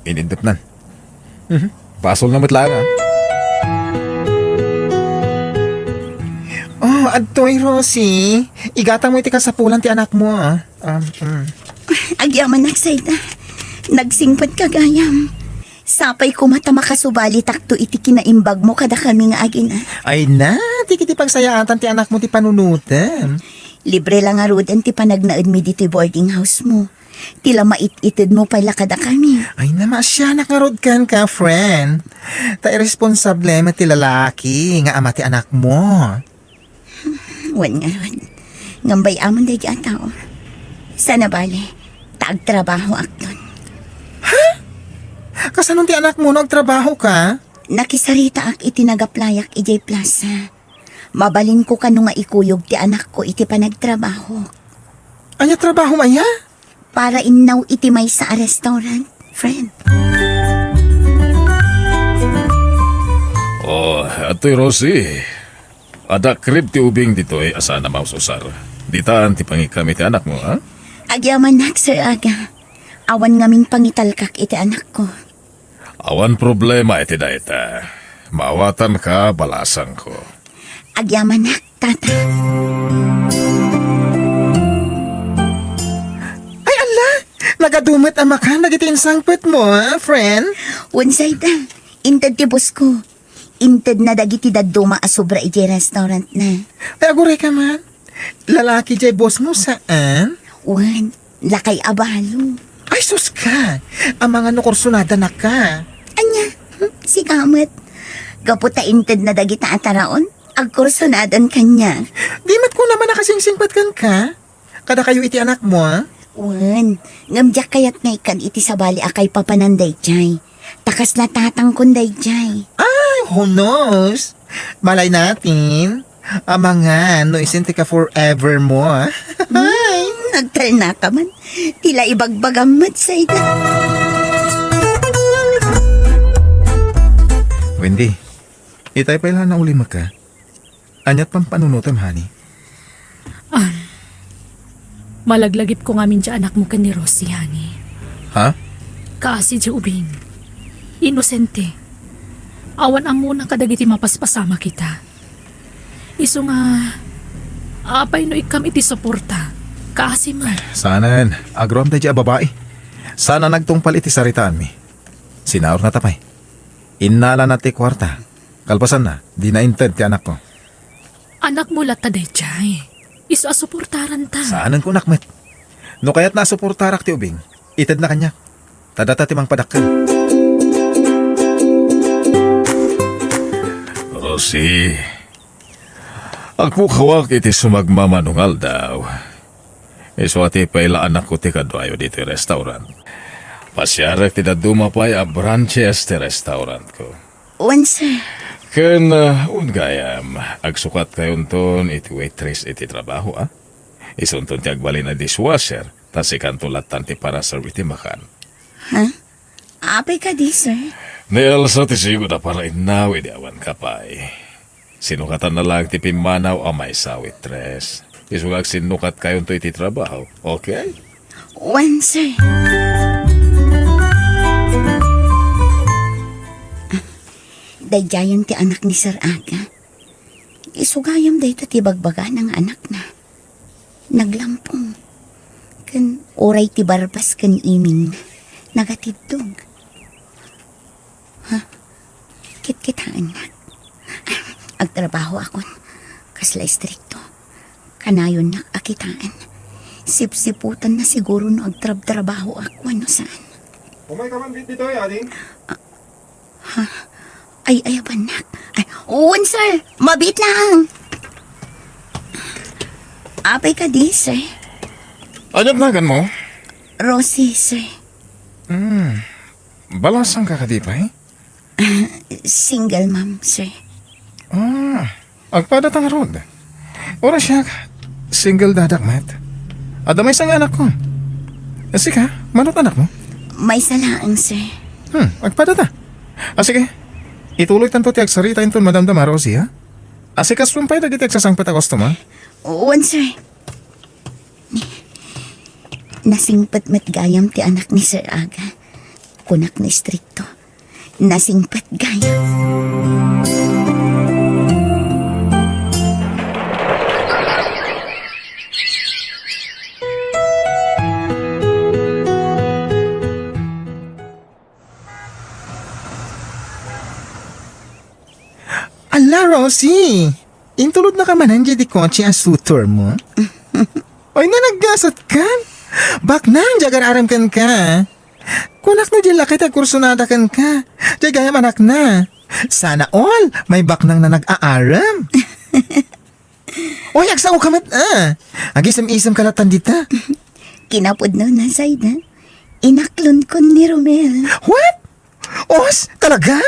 S5: Inindot nan. Pasol na matlang ha.
S7: Oh, adtoy Rosie. Igata mo iti kasapulan ti anak mo
S6: Agyaman nagsayda. Nagsingpad kagayam. Sapay ko mata makasubali takto iti kinaimbag mo kada kami nga agina.
S7: Ay na, di kiti pagsayaatan ti anak mo ti panunutan.
S6: Libre lang nga Roden ti panagnaad mi dito boarding house mo. Tila mait-itid mo pala kada kami.
S7: Ay na, masya nakarod kan ka, friend. Ta irresponsable ti lalaki nga ama ti anak mo.
S6: Wan nga Rod. Ngambay amon da dyan tao. Sana bale, taagtrabaho akton.
S7: Kasanon ti anak mo nagtrabaho ka?
S6: Nakisarita ak iti nagaplayak ijay plaza. Mabalin ko kano nga ikuyog ti anak ko iti panagtrabaho.
S7: Anya trabaho maya?
S6: Para inaw iti may sa restaurant, friend.
S4: Oh, ato'y Rosie. Ada krib ti ubing dito'y asa na maususar. Ditaan ti pangikami ti anak mo, ha?
S6: Agyaman nak, Sir Aga. Awan ngaming pangitalkak iti anak ko.
S4: Awan problema iti dayta. Maawatan ka, balasang ko.
S6: Agyaman nak, tata.
S7: Ay ala, Nagadumot ang maka, nagitin sangput mo, ha, friend?
S6: Unsay ta, inted ti boss ko. Inted na dagiti daduma a sobra iti restaurant na.
S7: Ay, aguray ka man. Lalaki jay boss mo saan?
S6: Wan, lakay abalo.
S7: Ay, sus ka. Ang mga nukursunada na ka.
S6: Anya, si Kamat. Kaputa inted na dagita ataraon, agkursonadan kanya.
S7: Di mat ko naman nakasingsingpat kan ka. Kada kayo iti anak mo, ha?
S6: Wan, ngamjak kayat ngay kan iti sabali akay papananday jay. Takas na tatang kunday jay.
S7: Ay, who knows? Malay natin. Ang mga no isinti ka forever mo, ha?
S6: Ay, nagtal na ka man. Tila ibagbagamat sa ita.
S5: Wendy, itay pa ilan na uli maka. Anyat pang panunutam, honey.
S2: Malaglagip ko ngamin dyan anak mo ka ni Rosie, honey.
S5: Ha?
S2: Kasi di ubing. Inosente. Awan ang muna kadagiti mapaspasama kita. Iso nga, apay no ikam iti suporta. Kasi man.
S5: Sanan, agrom tayo babae. Sana nagtungpal iti saritaan mi. Sinaor na tapay. Inala na ti kwarta. Kalpasan na, di na inted ti anak ko.
S2: Anak mo lata day jay. Iso asuportaran ta.
S5: Saanan ko nakmet. No kaya't nasuportarak ti ubing, ited na kanya. Tadata ti mang padakkel.
S4: Rosie, agpukawak iti sumagmamanungal daw. Iso ati paila anak ko ti kadwayo dito restaurant. Pasyarek ti dadumapay a branches ti restaurant ko.
S6: Wan, sir.
S4: Ken ungayam, agsukat kayon ton iti waitress iti trabaho, ah? Isunton ti agbali na dishwasher, tas ikantulatan ti para serve iti makan.
S6: Apay ka di, sir.
S4: Ni Elsa ti sigo na para inaw iti awan kapay. Sinukatan na lang ti pimanaw a may sa waitress. Isugag sinukat kayon to iti trabaho, okay?
S6: Wan, sir. Dayjayan ti anak ni Sir Aga. Isugayam day ti bagbaga ng anak na. Naglampong. Kan oray ti barbas kan iming. Nagatidtog. Ha? Kit-kitaan na. Agtrabaho ako. Kasla istrikto. Kanayon na akitaan. Sip-siputan na siguro no agtrab-trabaho ako ano saan.
S7: Umay ka man dito, ading.
S6: Ay, abanak. Ay, uwan, sir. Mabit lang. Apay ka di, sir.
S4: Anyat nagan mo?
S6: Rosie, sir.
S4: Balasang kakadipay?
S6: Single mom, sir.
S4: Agpadatang rod. Ora siya, single dadakmat. Adamay sang anak ko. Sige, manot anak mo?
S6: May salaang, sir.
S4: Agpadata. Sige, ituloy tanto ti agsarita inton Madam Damarosi, ha? Asikas sumpay dagiti agsasangpat a customer.
S6: Uwan, sir. Nasingpat matgayam ti anak ni Sir Aga. Kunak na istrikto. Nasingpat gayam.
S7: Ala, Rosie. Intulod na ka manan di kotse ang sutor mo. Oy na naggasat kan. Bak nang jagar aram kan ka. Kunak na dyan lakit ang kursunada kan ka. Jagayam anak na. Sana all may bak nang na nag-aaram. Oy, agsaw kamat agisam-isam kalatan dita.
S6: Kinapod na na, Zayda. Inaklon ko ni Romel.
S7: What? Os, talaga?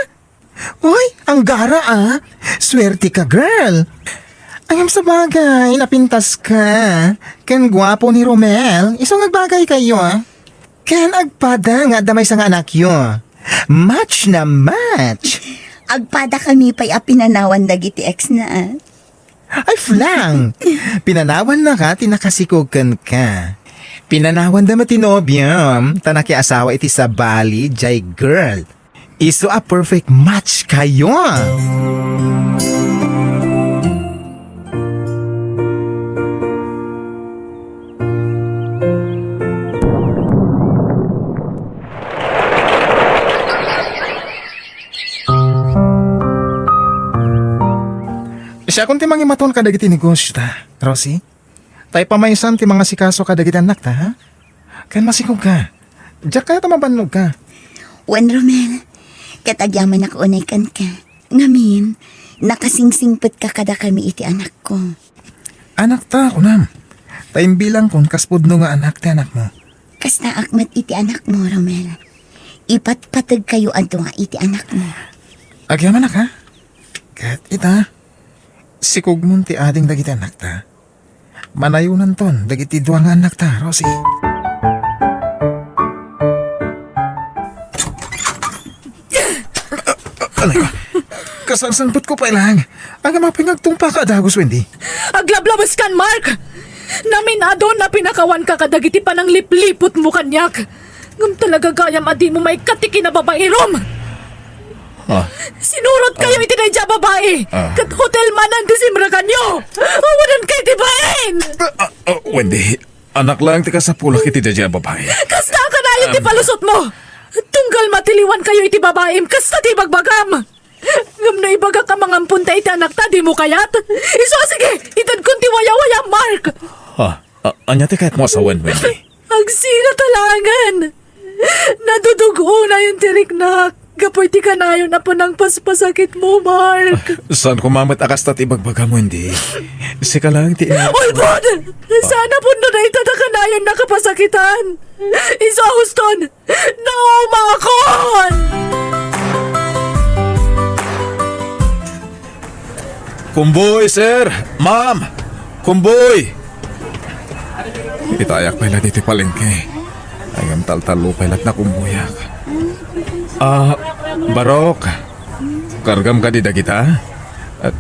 S7: Oy, ang gara Swerte ka, girl. Ayam sa bagay, napintas ka. Ken gwapo ni Romel. Isang nagbagay kayo, Ken agpada nga damay sa nga anak yo. Match na match.
S6: Agpada kami pa'y apinanawan dagiti ex na,
S7: Ay, flang. Pinanawan na ka, tinakasikogan ka. Pinanawan da matinobyam. Tanaki asawa iti sa Bali, jay girl. Iso a perfect match kayo. Siya kung ti mangimaton ka dagiti negosyo ta, Rosie. Tay pamaysan ti mga sikaso ka dagiti anak ta, ha? Kan masikog ka. Diyak kaya tamabanlog ka.
S6: Wan Romel, katagyaman ako unay kan ka. Ngamin, nakasingsingpet ka kada kami iti anak ko.
S7: Anak ta, kunam. Taim bilang kun kaspudno nga anak ti anak mo.
S6: Kasta akmat iti anak mo, Romel. Ipatpatag kayo adto nga iti anak mo.
S7: Agyaman na ka. Kat ita, sikog mun ti ading dagiti anak ta. Manayunan ton, dagiti duwa nga anak ta, Rosie. Alay ko. Kasansangpot ko pa ilang. Ang mapingagtungpa ka, Dagos Wendy.
S2: Aglablabas kan, Mark! Naminado na pinakawan ka kadagiti pa ng liplipot mo kanyak. Ngam talaga gayam adi mo may katiki na babae, Rom! Sinurot kayo iti na dya babae! Kat hotel man ang disimra kanyo! Awanan kayo tibain!
S5: Wendy, anak lang ti ka sa pulak iti dadya babae.
S2: Kasta ka na yung tipalusot mo! Tunggal matiliwan kayo iti babae, kasta ti bagbagam! Ngam na ibaga ka mga punta iti anak ta, di mo kayat? Iso, sige! Itad kunti waya-waya, Mark!
S5: Anya ti kahit mo asawan, Wendy.
S2: Agsina talangan! Nadudugo na yung tiriknak. Kapoy ti kanayo na po ng paspasakit mo, Mark.
S5: Saan kumamat akas tat ibagbagam, Wendy? Sika lang ti
S2: Ulbod! Sana po na itada kanayon na kapasakitan. Iso, Houston! Naumakon!
S5: Kumboy, sir! Ma'am! Kumboy! Itayak pala dito palengke. Ayam tal-talo pala na kumboyak. Barok. Kargam ka di kita?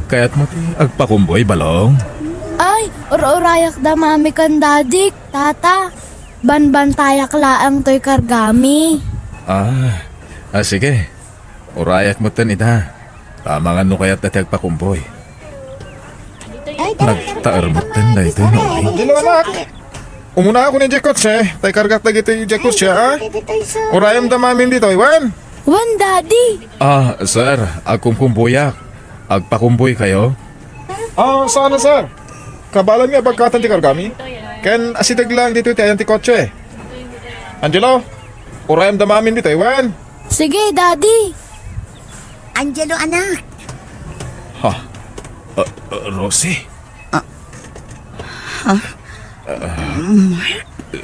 S5: Kaya't mo ti agpakumboy balong?
S8: Ay, urayak da mami kan dadik, tata. Banbantayak laang to'y kargami.
S5: Sige. Urayak mo tan ita. Tama nga no kaya't dati agpakumboy. Nagtaar mo tan na ito no?
S7: Dilo anak. Umuna ako ni Jekot tay kargat na gito yung Jekot siya, ha? Urayam da mamin dito, Iwan.
S8: Wan, daddy.
S5: Sir, akong kumboyak. Agpakumboy kayo?
S7: Sana sir. Kabalan nga pagkatan ti kargami. Ken asitag lang dito ti ayan ti kotse. Angelo, urayam da mamin dito, Iwan.
S8: Sige, daddy.
S6: Angelo, anak.
S5: Rosie?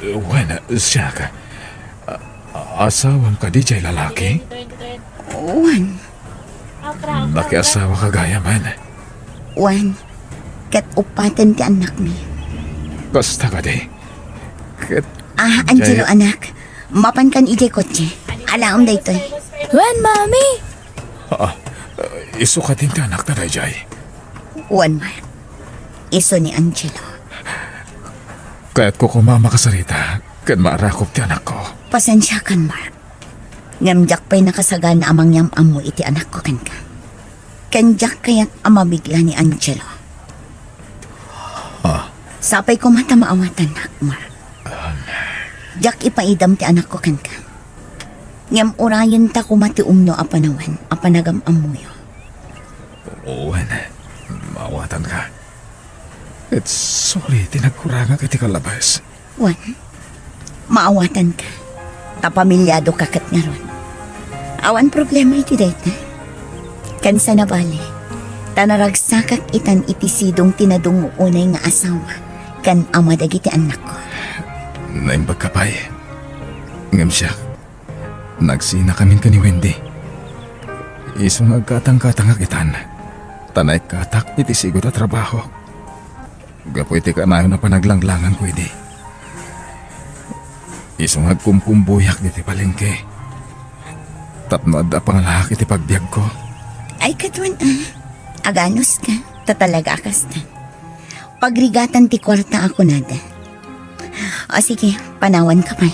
S5: Wala, siya ka. Asawang ka di jay lalaki?
S6: Wan.
S5: Nakiasawa ka gaya man.
S6: Wan. Kat upatan ti anak mi.
S5: Basta ka di.
S6: Angelo, anak. Mapan kan ije kotse. Alaom da ito.
S8: Wan, mami.
S5: Iso ka din ka anak na jay.
S6: Wan, Mark. Iso ni Angelo.
S5: Kaya't ko kumama ka sarita, kan maarakop ti anak ko.
S6: Pasensya kan, Mark. Ngamjak pa'y nakasagan na amang yam amo iti anak ko kan ka. Kanjak kaya't amabigla ni Angelo. Sapay ko mata maawatan, Mark. Jak ipaidam ti anak ko kan ka. Ngam urayan ta kumati umno apanawan, apanagam amuyo.
S5: Owen, maawatan ka. It's sorry, tinagkurangan kiti kalabas.
S6: Wan, maawatan ka. Tapamilyado kakat nga ron. Awan problema iti dayt na. Kansa na bali, tanaragsakak itan iti sidong tinadong unay nga asawa, kan amadag iti anak ko.
S5: Naimbag ka pa'y. Ngam siya, nagsina kami ka ni Wendy. Isong agkatang-katang akitan. Tanay katak iti siguro trabaho. Gapo iti kanayon na panaglanglangan ko iti. Isong agkumkumbuyak iti palengke. Tapno adda pangalahak iti pagbiag ko.
S6: Ay katwan aganos ka, tatalaga akas na. Pagrigatan ti kwarta ako nada. O sige, panawan ka pa.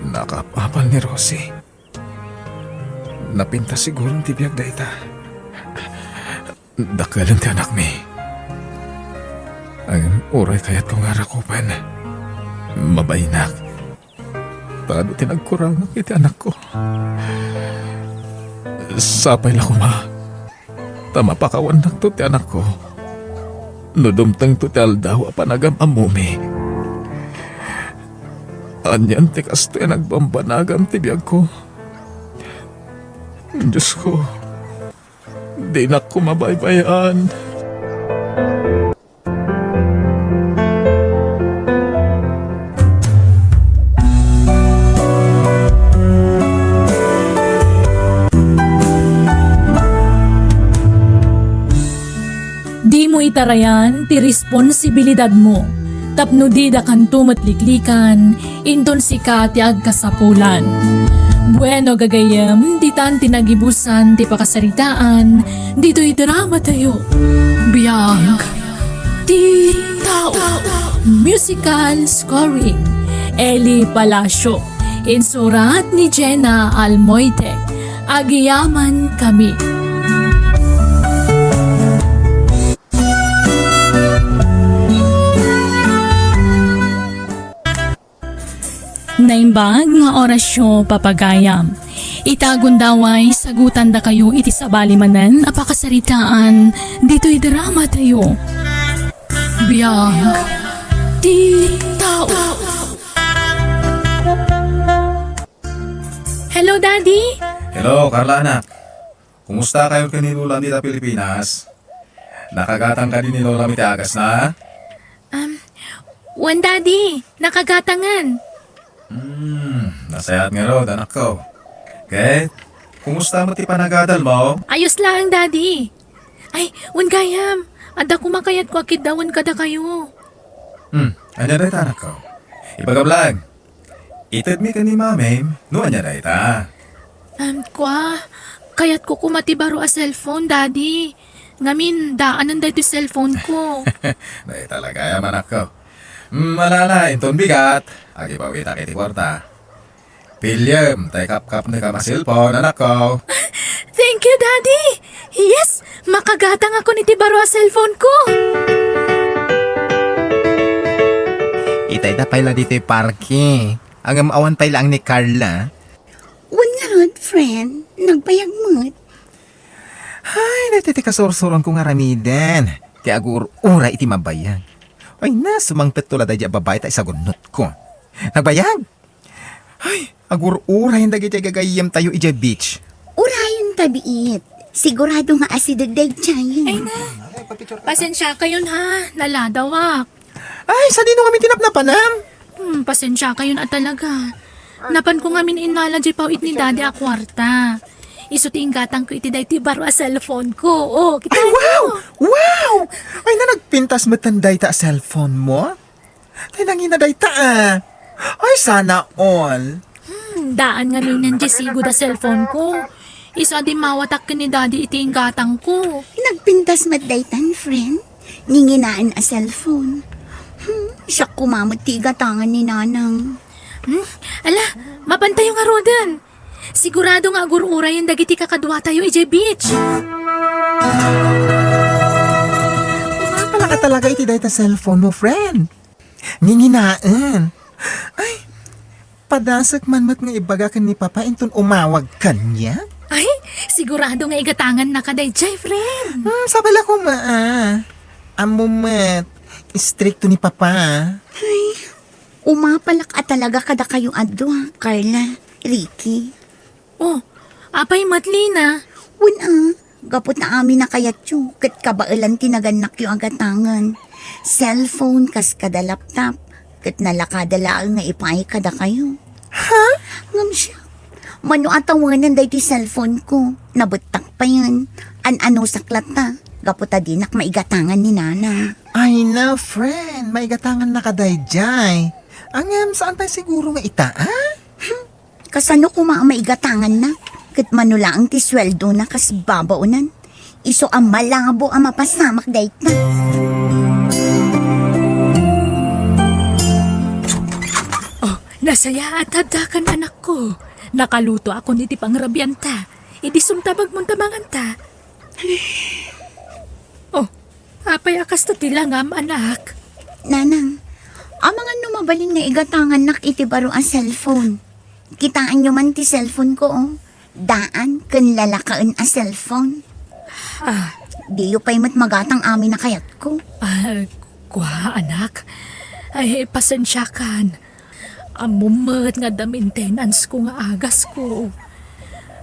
S5: Nakapapal ni Rosie. Napinta siguro ang tibiyag da ita. Dakalan ti anak mi. Ang uray kaya't kong arakupan. Mabainak. Tado tinagkurang iti anak ko. Sapay la kuma.
S4: Ta mapakawan na to ti anak ko. Nudumtang to ti aldaw panagam amumi. Anyan ti kasto nagbambanagam ti biyag ko. Diyos ko, di na ko mabaybayan.
S2: Di mo itarayan ti responsibilidad mo. Tapno di da kan tumatliklikan, inton si ti agkasapulan. Bueno gagayam, di tan tinagibusan ti pakasaritaan, dito'y drama tayo.
S1: Biyag ti tao.
S2: Musical scoring, Eli Palacio. Insurat ni Jenna Almoite. Agiyaman kami. Naimbag nga orasyo papagayam. Itagundaway sagutan da kayo iti sabalimanan apakasaritaan dito'y drama tayo.
S1: Biyag ti tao.
S2: Hello, Daddy!
S5: Hello, Carla anak. Kumusta kayo ni Lola dito Pilipinas? Nakagatang ka din ni Lola Mitiagas na?
S2: Wan, Daddy! Nakagatangan!
S5: Nasayat nga rod, anak ko. Okay? Kumusta mo ti panagadal mo?
S2: Ayos lang, Daddy! Ay, wan gayam! Ada kumakayat ko akit dawan kada kayo.
S5: Anya na ita, anak ko. Ipagablag. Itad mi ka ni mamem, no anya na ita.
S2: Kayat ko kumatibaro a cellphone, Daddy. Ngamin, daanan da ito cellphone ko.
S5: Dahil talaga yaman, anak ko. Malala, inton bigat. Agi pa wita kiti kwarta. Pilyam, tay kap-kap na ka masilpon, anak ko.
S2: Thank you, Daddy! Yes! Makagatang ako ni tibaro a cellphone ko.
S7: Itay na pala dito'y parke. Ang awan pala lang ni Carla.
S6: Wan nga rod, friend. Nagbayag mo't.
S7: Ay, natitikasursuran ko nga ramidan. Kaya agur-ura iti mabayag. Ay na, sumangpet tula da dya babae tayo sa gunot ko. Nagbayag? Ay, agur-ura yung dagiti gagayam tayo ija beach.
S6: Urayon tabiit. Sigurado nga asidagdag dyan.
S2: Ay na, pasensya kayo ha. Naladawak.
S7: Ay, sa dino kami tinapnapanam?
S2: Pasensya kayo na talaga. Napan ko nga inala di pawit ni Daddy a kwarta. Isuting gatang ko iti day tibaro a cellphone ko. Oh, kita
S7: Ay, wow! Wow! Ay, na nagpintas matanday ta cellphone mo? Ay, nanginaday ta Ay, sana all.
S2: Daan nga minan di sigo da cellphone ko. Isa di mawatak ka ni Daddy iti gatang ko.
S6: Nagpintas madaytan, friend. Ninginaan a cellphone. Siya kumamot tigatangan ni Nanang.
S2: Ala, mapantay nga rodan. Sigurado nga agurura yung dagiti kakadwa tayo ije beach.
S7: Pala ka talaga iti day ta cellphone mo, friend. Ninginaan. Ay, padasak man mat nga ibaga kan ni Papa inton umawag kanya.
S2: Ay, sigurado nga igatangan na kaday jay, friend.
S7: Sabala ko Amo mat, stricto ni Papa.
S6: Umapalak at talaga kada kayong adwa, Carla, Ricky.
S2: Oh, apay matlina.
S6: Wan gapot na amin na kayat yung kat kabailan tinaganak yung agatangan. Cellphone kas kada laptop, kat nalakadalaang nga ipay kada kayo. Ha? Ngam siya. Mano atawanan day ti cellphone ko. Nabutak pa yan. Ano saklat ta. Gapot ta dinak maigatangan ni Nana.
S7: Ay na, friend, may gatangan na kadayjay. Saan tayo siguro nga ita,
S6: Kasano ko maigatangan na? Kat manula ang ti sweldo na kas babaunan. Iso ang malabo ang mapasamak dayt na.
S2: Nasaya at hadakan anak ko. Nakaluto ako ni ti pangrabyanta. Idi sumtabag mong tamanganta. Oh, apay akas to tilangam anak.
S6: Nanang, ang mga numabalin nga igatangan nak iti baro ang cellphone. Kitaan nyo man ti cellphone ko, Daan, kan lalakaan a cellphone. Di yu pa'y magatang amin na kayat ko.
S2: Kwa, anak. Ay, pasensya kan. Amumet nga da maintenance ko nga agas ko.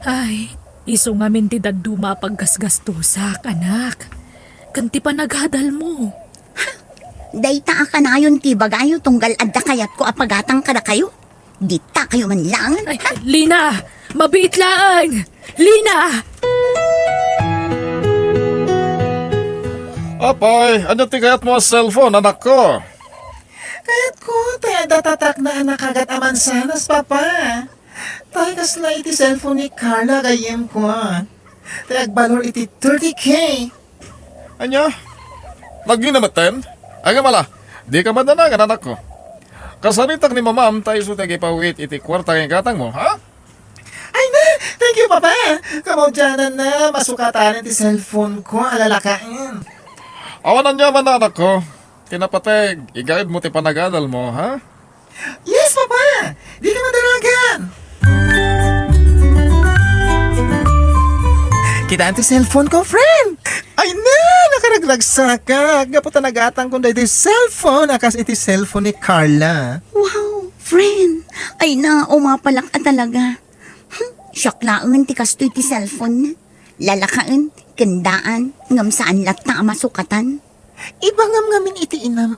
S2: Ay, iso nga mentidad duma paggasgastusak, anak. Kanti pa naghadal mo.
S6: Dayta ka na yun ti bagayo tunggal adda kayat ko apagatang kada kayo. Dita kayo man lang.
S2: Ay, Lina! Mabiit lang! Lina!
S4: Apay, ano ti kayat mo ang cellphone, anak ko?
S7: Kaya't ko, tayo datatak na anak agad aman sanas, papa. Tayo kasla iti cellphone ni Carla kayem ko. Tayo agbalor iti 30K.
S4: Anya? Lagi na maten? Aga mala, di ka madanagan, anak ko. Kasaritak ni mamam tayo so tayo ipawit iti kwarta ng gatang mo, ha?
S7: Ay na, thank you, papa. Kamawdyanan na, masukatan iti cellphone ko, alalakain.
S4: Awanan niya man, anak ko. Kinapateg, i-guide mo ti panagadal mo, ha?
S7: Yes, papa. Di ka madalagan. Kita ang cellphone ko, friend. Ay na, nakaraglagsaka. Gaputa nagatang kung dahil cellphone, akas iti cellphone ni Carla.
S6: Wow, friend. Ay na, umapalak ka talaga. Syaklaan ti kastoy ti cellphone na. Lalakaan, kendaan, ngam saan lata masukatan.
S7: Ibangam ngamin iti inam.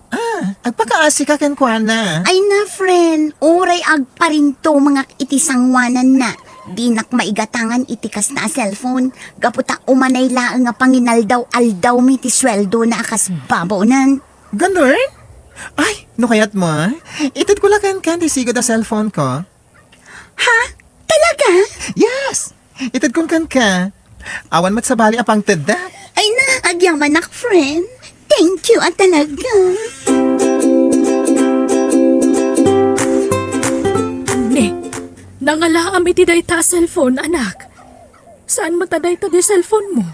S7: Agpakaasi ka kan kuana.
S6: Ay na, friend, oray agparinto mga iti sangwanan na. Di nak maigatangan iti kas na cellphone. Gaputa umanay laang nga panginaldaw-aldaw mi ti sweldo na akas babonan.
S7: Ganun? Ay, no kayat mo, itid ko lang kan di sigod na cellphone ko.
S6: Ha? Talaga?
S7: Yes! Itid ko kan ka. Awan mat sa bali apang teda.
S6: Ay na, agyaman nak, friend. Thank you at talaga.
S2: Ne, nangalaam iti dayta cellphone, anak. Saan mo ta dayta di cellphone mo?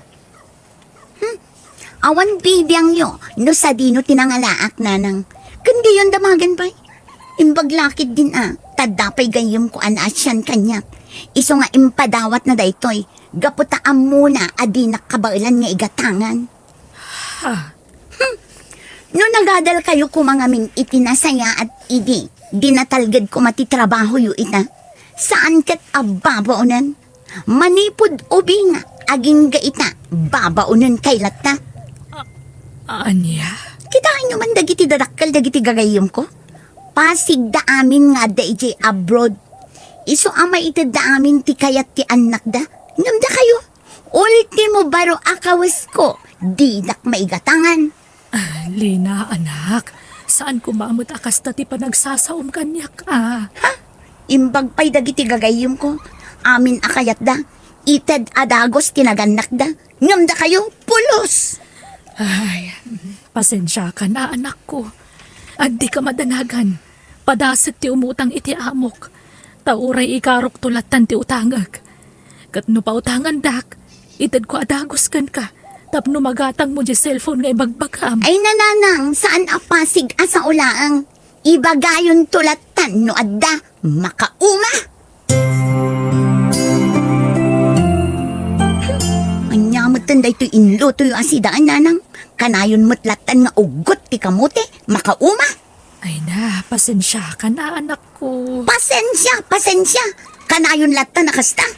S6: Awan bibiyang yo, no sa dino tinangalaak nanang. Kundi yun damagan pa'y. Imbaglakid din tadapay gayom ko anasyan kanyak. Iso nga impadawat na daytoy, gaputaan muna adi nakabailan nga igatangan.
S2: Ha?
S6: No nagadal kayo kumangaming itinasaya at idi, dinatalgad ko matitrabaho yu ita. Saan kat ababaunan? Manipod ubi nga, aging gaita, babaunan kay lata.
S2: Anya?
S6: Kitain nyo man dagiti dadakkel dagiti gagayom ko. Pasig da amin nga da iti abroad. Iso amay iti da amin ti kayat ti anak da. Ngamda kayo. Ultimo baro akawas ko. Di dak maigatangan.
S2: Lina, anak. Saan kumamot akas ta ti panagsasaom kanyak,
S6: Imbag pa'y dagiti gagayom ko. Amin akayat da. Ited adagos tinaganak da. Ngamda kayo. Pulos.
S2: Ay, pasensya ka na, anak ko. At di ka madanagan. Padasit ti umutang iti amok. Tauray ikarok tulatan ti utangag. Kat no pa utangan dak, itad ko adagos kan ka. Tapno magatang mo di cellphone nga ibagbagam.
S6: Ay nananang, saan apasig asa ulaang? Ibagayon tulatan no adda. Makauma. Anyamot tanday to inlo to yung asidaan nanang. Kanayon mutlatan nga ugot ti kamote. Makauma.
S2: Ay na, pasensya ka na, anak ko.
S6: Pasensya. Kanayon latan nakasta.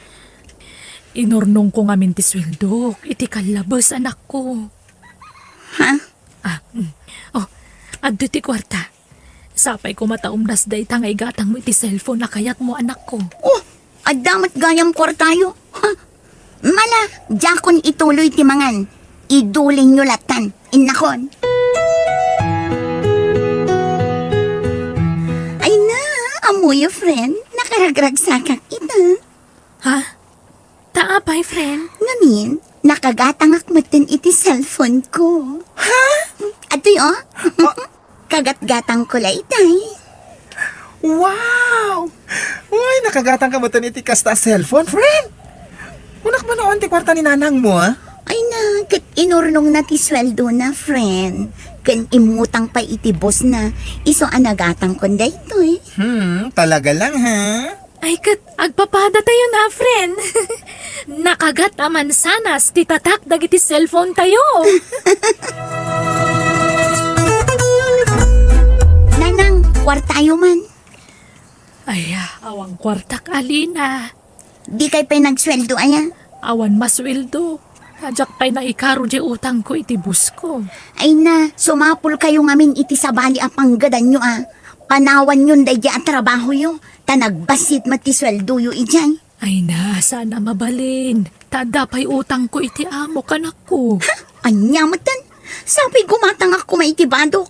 S2: Inurnong ko nga minti sweldo. Iti kalabas, anak ko.
S6: Ha?
S2: Oh, adto ti kwarta. Sapay ko mataumdas day tangay gatang mo iti cellphone na kayat mo, anak ko.
S6: Oh, adamat gayam kwartayo. Ha? Mala, jakon ituloy ti mangan. Iduling nyo latan. Inakon. Ay na, amoy friend. Nakaragragsakak ita.
S2: Ha? Taapay, friend?
S6: Ngamin, nakagatangak matin iti cellphone ko. Ha? Ato yun? Kagat-gatang ko la itay.
S7: Wow! Uy, nakagatang ka mo iti kasta cellphone, friend. Unak ba noon ti kwarta ni nanang mo,
S6: Ay na, kat inurnong na ti sweldo na, friend. Kan imutang pa iti boss na, iso anagatang konda ito
S7: Talaga lang, ha?
S2: Ay, kat, agpapada tayo na, friend. Kagat naman sanas, titatak dagiti cellphone tayo.
S6: Nanang, kwartayo man.
S2: Ay, awang kwartak alina.
S6: Di kay pinagsweldo aya.
S2: Awan masweldo. Ajak pa'y naikaro di utang ko iti bus ko.
S6: Ay na, sumapul kayo ngamin iti sabali apang gadan nyo Panawan yun day at trabaho yo. Tanagbasit mati sweldo yo ijay.
S2: Ay na, sana mabalin. Tada pa'y utang ko iti amo kanak ko.
S6: Anya matan. Sabi gumatang ako maitibadok.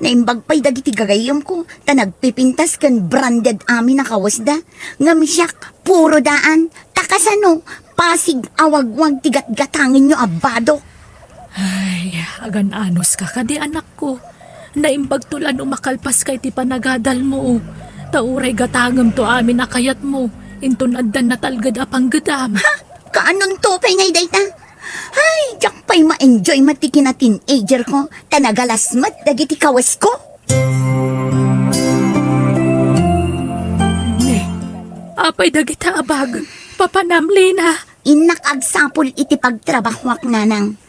S6: Naimbag pa'y dagiti gagayom ko. Tanagpipintas kan branded amin na kawasda. Ngamisyak, puro daan. Takasano, pasig awagwag tigat-gatangin nyo abado.
S2: Ay, agan anos ka kadi anak ko. Naimbag tulan umakalpas kay ti panagadal mo. Tauray gatangam to amin na kayat mo. Inton addan na talgad apang gadam.
S6: Ha? Kaanon to pa'y ngay dayta? Ay, jak pa'y ma-enjoy matiki na teenager ko. Tanagalasmat dagiti kawas ko.
S2: Apay dagita abag. Papanamli na.
S6: Inak agsapol iti pagtrabahwak nanang.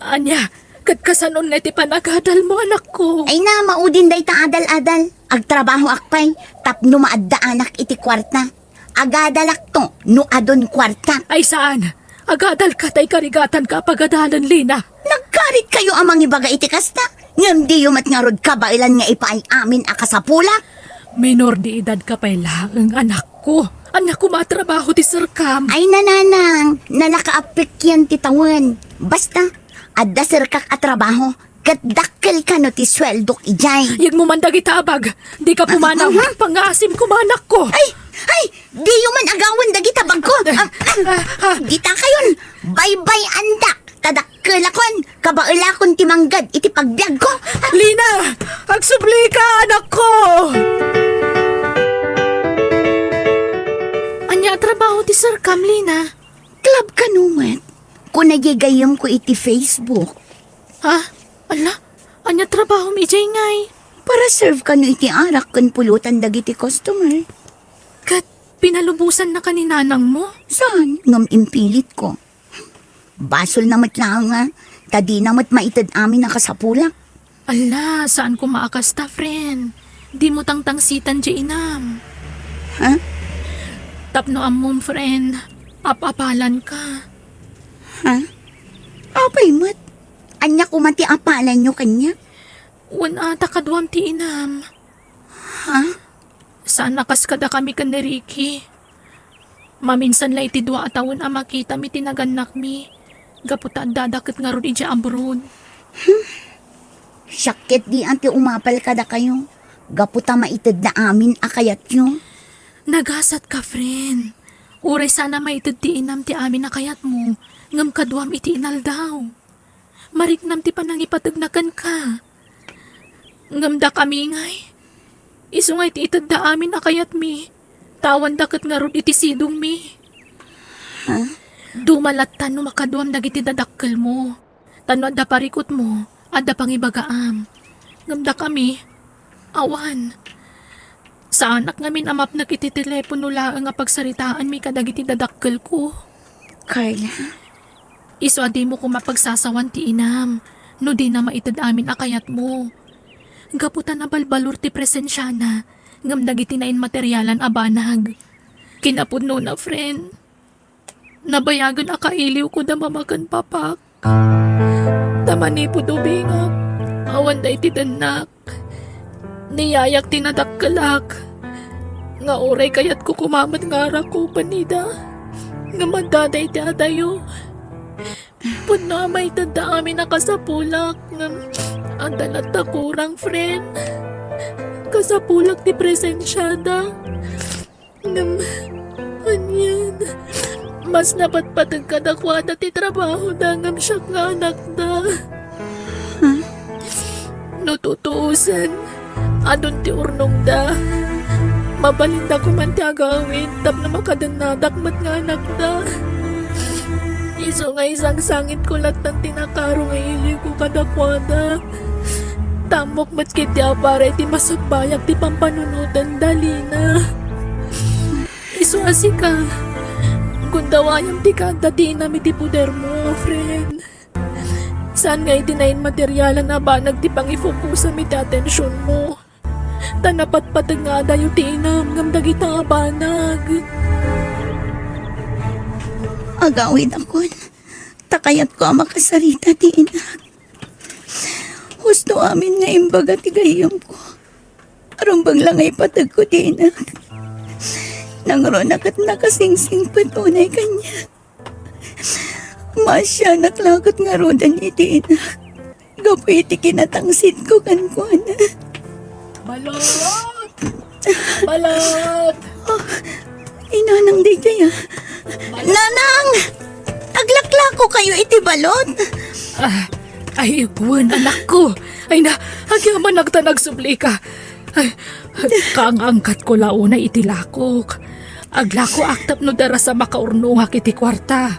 S2: Anya, katkasanon na ti panagadal mo anak ko.
S6: Ay na, maudin dayta adal-adal. Agtrabaho akpay, tapno maadda anak iti kwarta. Agadalak to, no adon kwarta.
S2: Ay saan? Agadal ka tay karigatan ka pagadalan lina.
S6: Nagkarit kayo amang ibaga iti kasta. Ngam di yumat nga rod kabailan nga ipaay amin akasapulak.
S2: Minor di edad ka pa'y laang anak ko. Anak ko matrabaho ti Sir Cam.
S6: Ay nananang, nalakaapik yan titawan. Basta, adda sirkak at trabaho. Katdakkel ka no ti sweldok ijay.
S2: Yag mo man dagita abag. Di ka pumanaw. Pangasim ko manak ko.
S6: Ay, di yuman agawan dagita bag ko. Dita kayon, bye-bye andak. Tadakkel akon, kabailakon ti manggad iti pagbiag ko.
S2: Lina, agsubli ka anak ko. Anya trabaho ti Sir Cam, Lina.
S6: Club ka numat. Kung nagigayam ko iti Facebook.
S2: Ha? Ala, anya trabaho mi ijay ngay.
S6: Para serve ka no iti arak kan pulutan dagiti customer.
S2: Kat pinalubusan na kaninanang mo.
S6: Saan? Ngam impilit ko. Basol na matlang nga. Tadi na mat maitad amin nakasapulak.
S2: Ala, saan ko maakasta, friend? Di mo tangtangsitan di inam.
S6: Ha?
S2: Tapno amom, friend. Apapalan ka.
S6: Ha? Apay mat. Anya kumati apalan nyo kanya?
S2: Wan ata kadwam ti inam.
S6: Ha?
S2: Saan nakas kada kami kan ni Ricky? Maminsan la iti dua atawon a makita mi tinaganak mi. Gaputa dadakit nga ron ija abroad.
S6: Syakit di ante umapal kada kayo. Gaputa maitad na amin akayat nyo.
S2: Nagasat ka, friend. Uray sana maitid ti inam ti amin na kayat mo. Ngam kadwam iti inal daw. Mariknam ti panangipatagnakan ka. Ngam da kami ngay. Iso ngay ti itad da amin na kayat mi. Tawan dakat nga ron iti sidong mi. Dumalatan no makadwam dagiti dadakkel mo. Tano da parikot mo. Adda pangibagaam. Ngam da kami. Awan. Sa anak ngamin amap na kiti telepono lang nga pagsaritaan mi kadagiti dadakkel ko.
S6: Carla?
S2: Iso adi mo ko mapagsasawan ti inam. No di na maitad amin akayat mo. Gaputan na balbalur ti presensya na. Ngam dagiti na in materialan abanag. Kinapudno na, friend. Nabayagan akailiw ko da mamakan papak. Tamani po dubingak. Awan da iti danak. Niyayak tinadakkalak. Nga oray kayat ko kumamat nga ko panida. Nga magdaday ti adayo. Puno may tanda amin nakasapulak. Nga ang dalat na kurang, friend. Kasapulak ti presensyada. Nga anyan. Mas napatpatag ka dakwada ti trabaho da ngam siya nga anak da. Nututuusan. Adon ti urnong da. Mabalinda ko man ti agawin. Tap na makadanadak mat nga anak da. Iso nga isang sangit ko latan tinakaro nga ili ko kadakwada. Tamok mat kiti apare ti masagbayak ti pampanunutan dalina. Iso asika. Kung dawayang ti kanta ti nami ti puder mo, friend. Saan nga itinayin materyalan na ba nagtipang ifokusa mi ti atensyon mo? Tanapat patag nga dayo ti inam ngam dagita banag.
S6: Agawid ako. Takayat ko ang makasarita ti inak. Husto amin nga imbaga ti gayam ko. Arumbang lang ay patag ko ti inak. Nangron akat nakasingsing patunay kanya. Masya naklakot nga rodan iti inak. Gapoy iti kinatangsit ko kankwana.
S2: Balot! Balot!
S6: Inanang di kaya. Nanang! Aglaklako kayo iti balot.
S2: Ay, wan, anak ko. Ay na, agyaman nagtanag subli ka. Ay, kaangangkat ko launa itilakok. Aglako aktap no dara sa makaurnungak iti kwarta.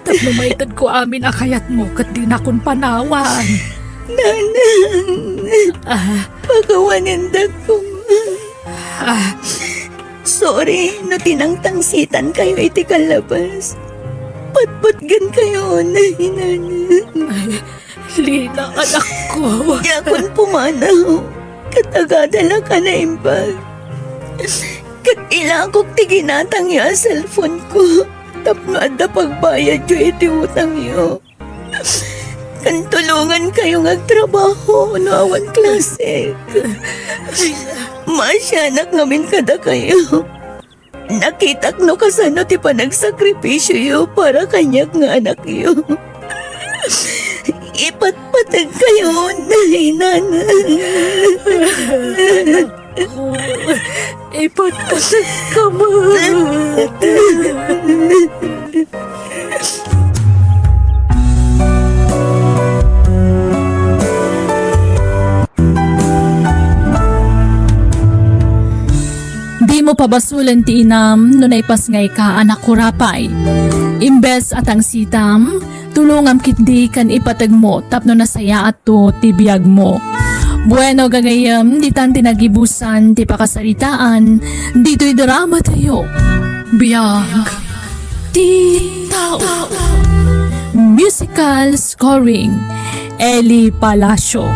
S2: Tapno maitad ko amin akayat mo kat di na kun panawan.
S6: Nanang! Pagawanindag ko. Sorry, no tinangtangsitan kayo iti kalabas. Patpatgan kayo, nanang.
S2: Lina, anak ko.
S6: Yakon pumanaw. Katagadala ka na imbag. Katilakok ti ginatang ya cellphone ko. Tapno adda pagbayad yu iti utang yu. Kantulungan kayo agtrabaho no awan klase. Masyanak ngamin kada kayo. Nakitak no kasano ti panagsakripisyo yu para kanyak nga anak yu. Ipatpatag kayo, nanay.
S2: Ipatpatag ka mo. Di mo pabasulan ti inam no naipasngay ka anak kurapay. Imbes at ang sitam, tulungam kitdi kan ipatag mo tapno nasaya at to tibiyag mo. Bueno gagayam, di tan tinagibusan, di pakasaritaan, dito'y drama tayo.
S1: Biyag ti tao.
S2: Musical scoring, Eli Palacio.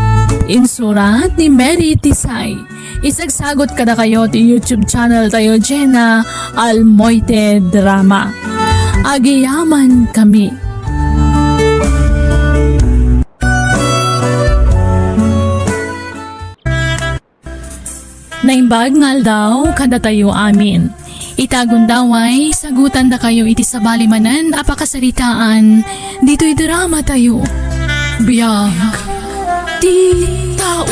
S2: Insurat ni Mary Tisay. Isagsagot kada kayo ti YouTube channel tayo Jenna Almoite Drama. Agiyaman kami. Naimbag ngal daw kada tayo amin. Itagon daway, sagutan da kayo iti sabalimanan apakasaritaan, dito'y drama tayo.
S1: Biyag ti tao.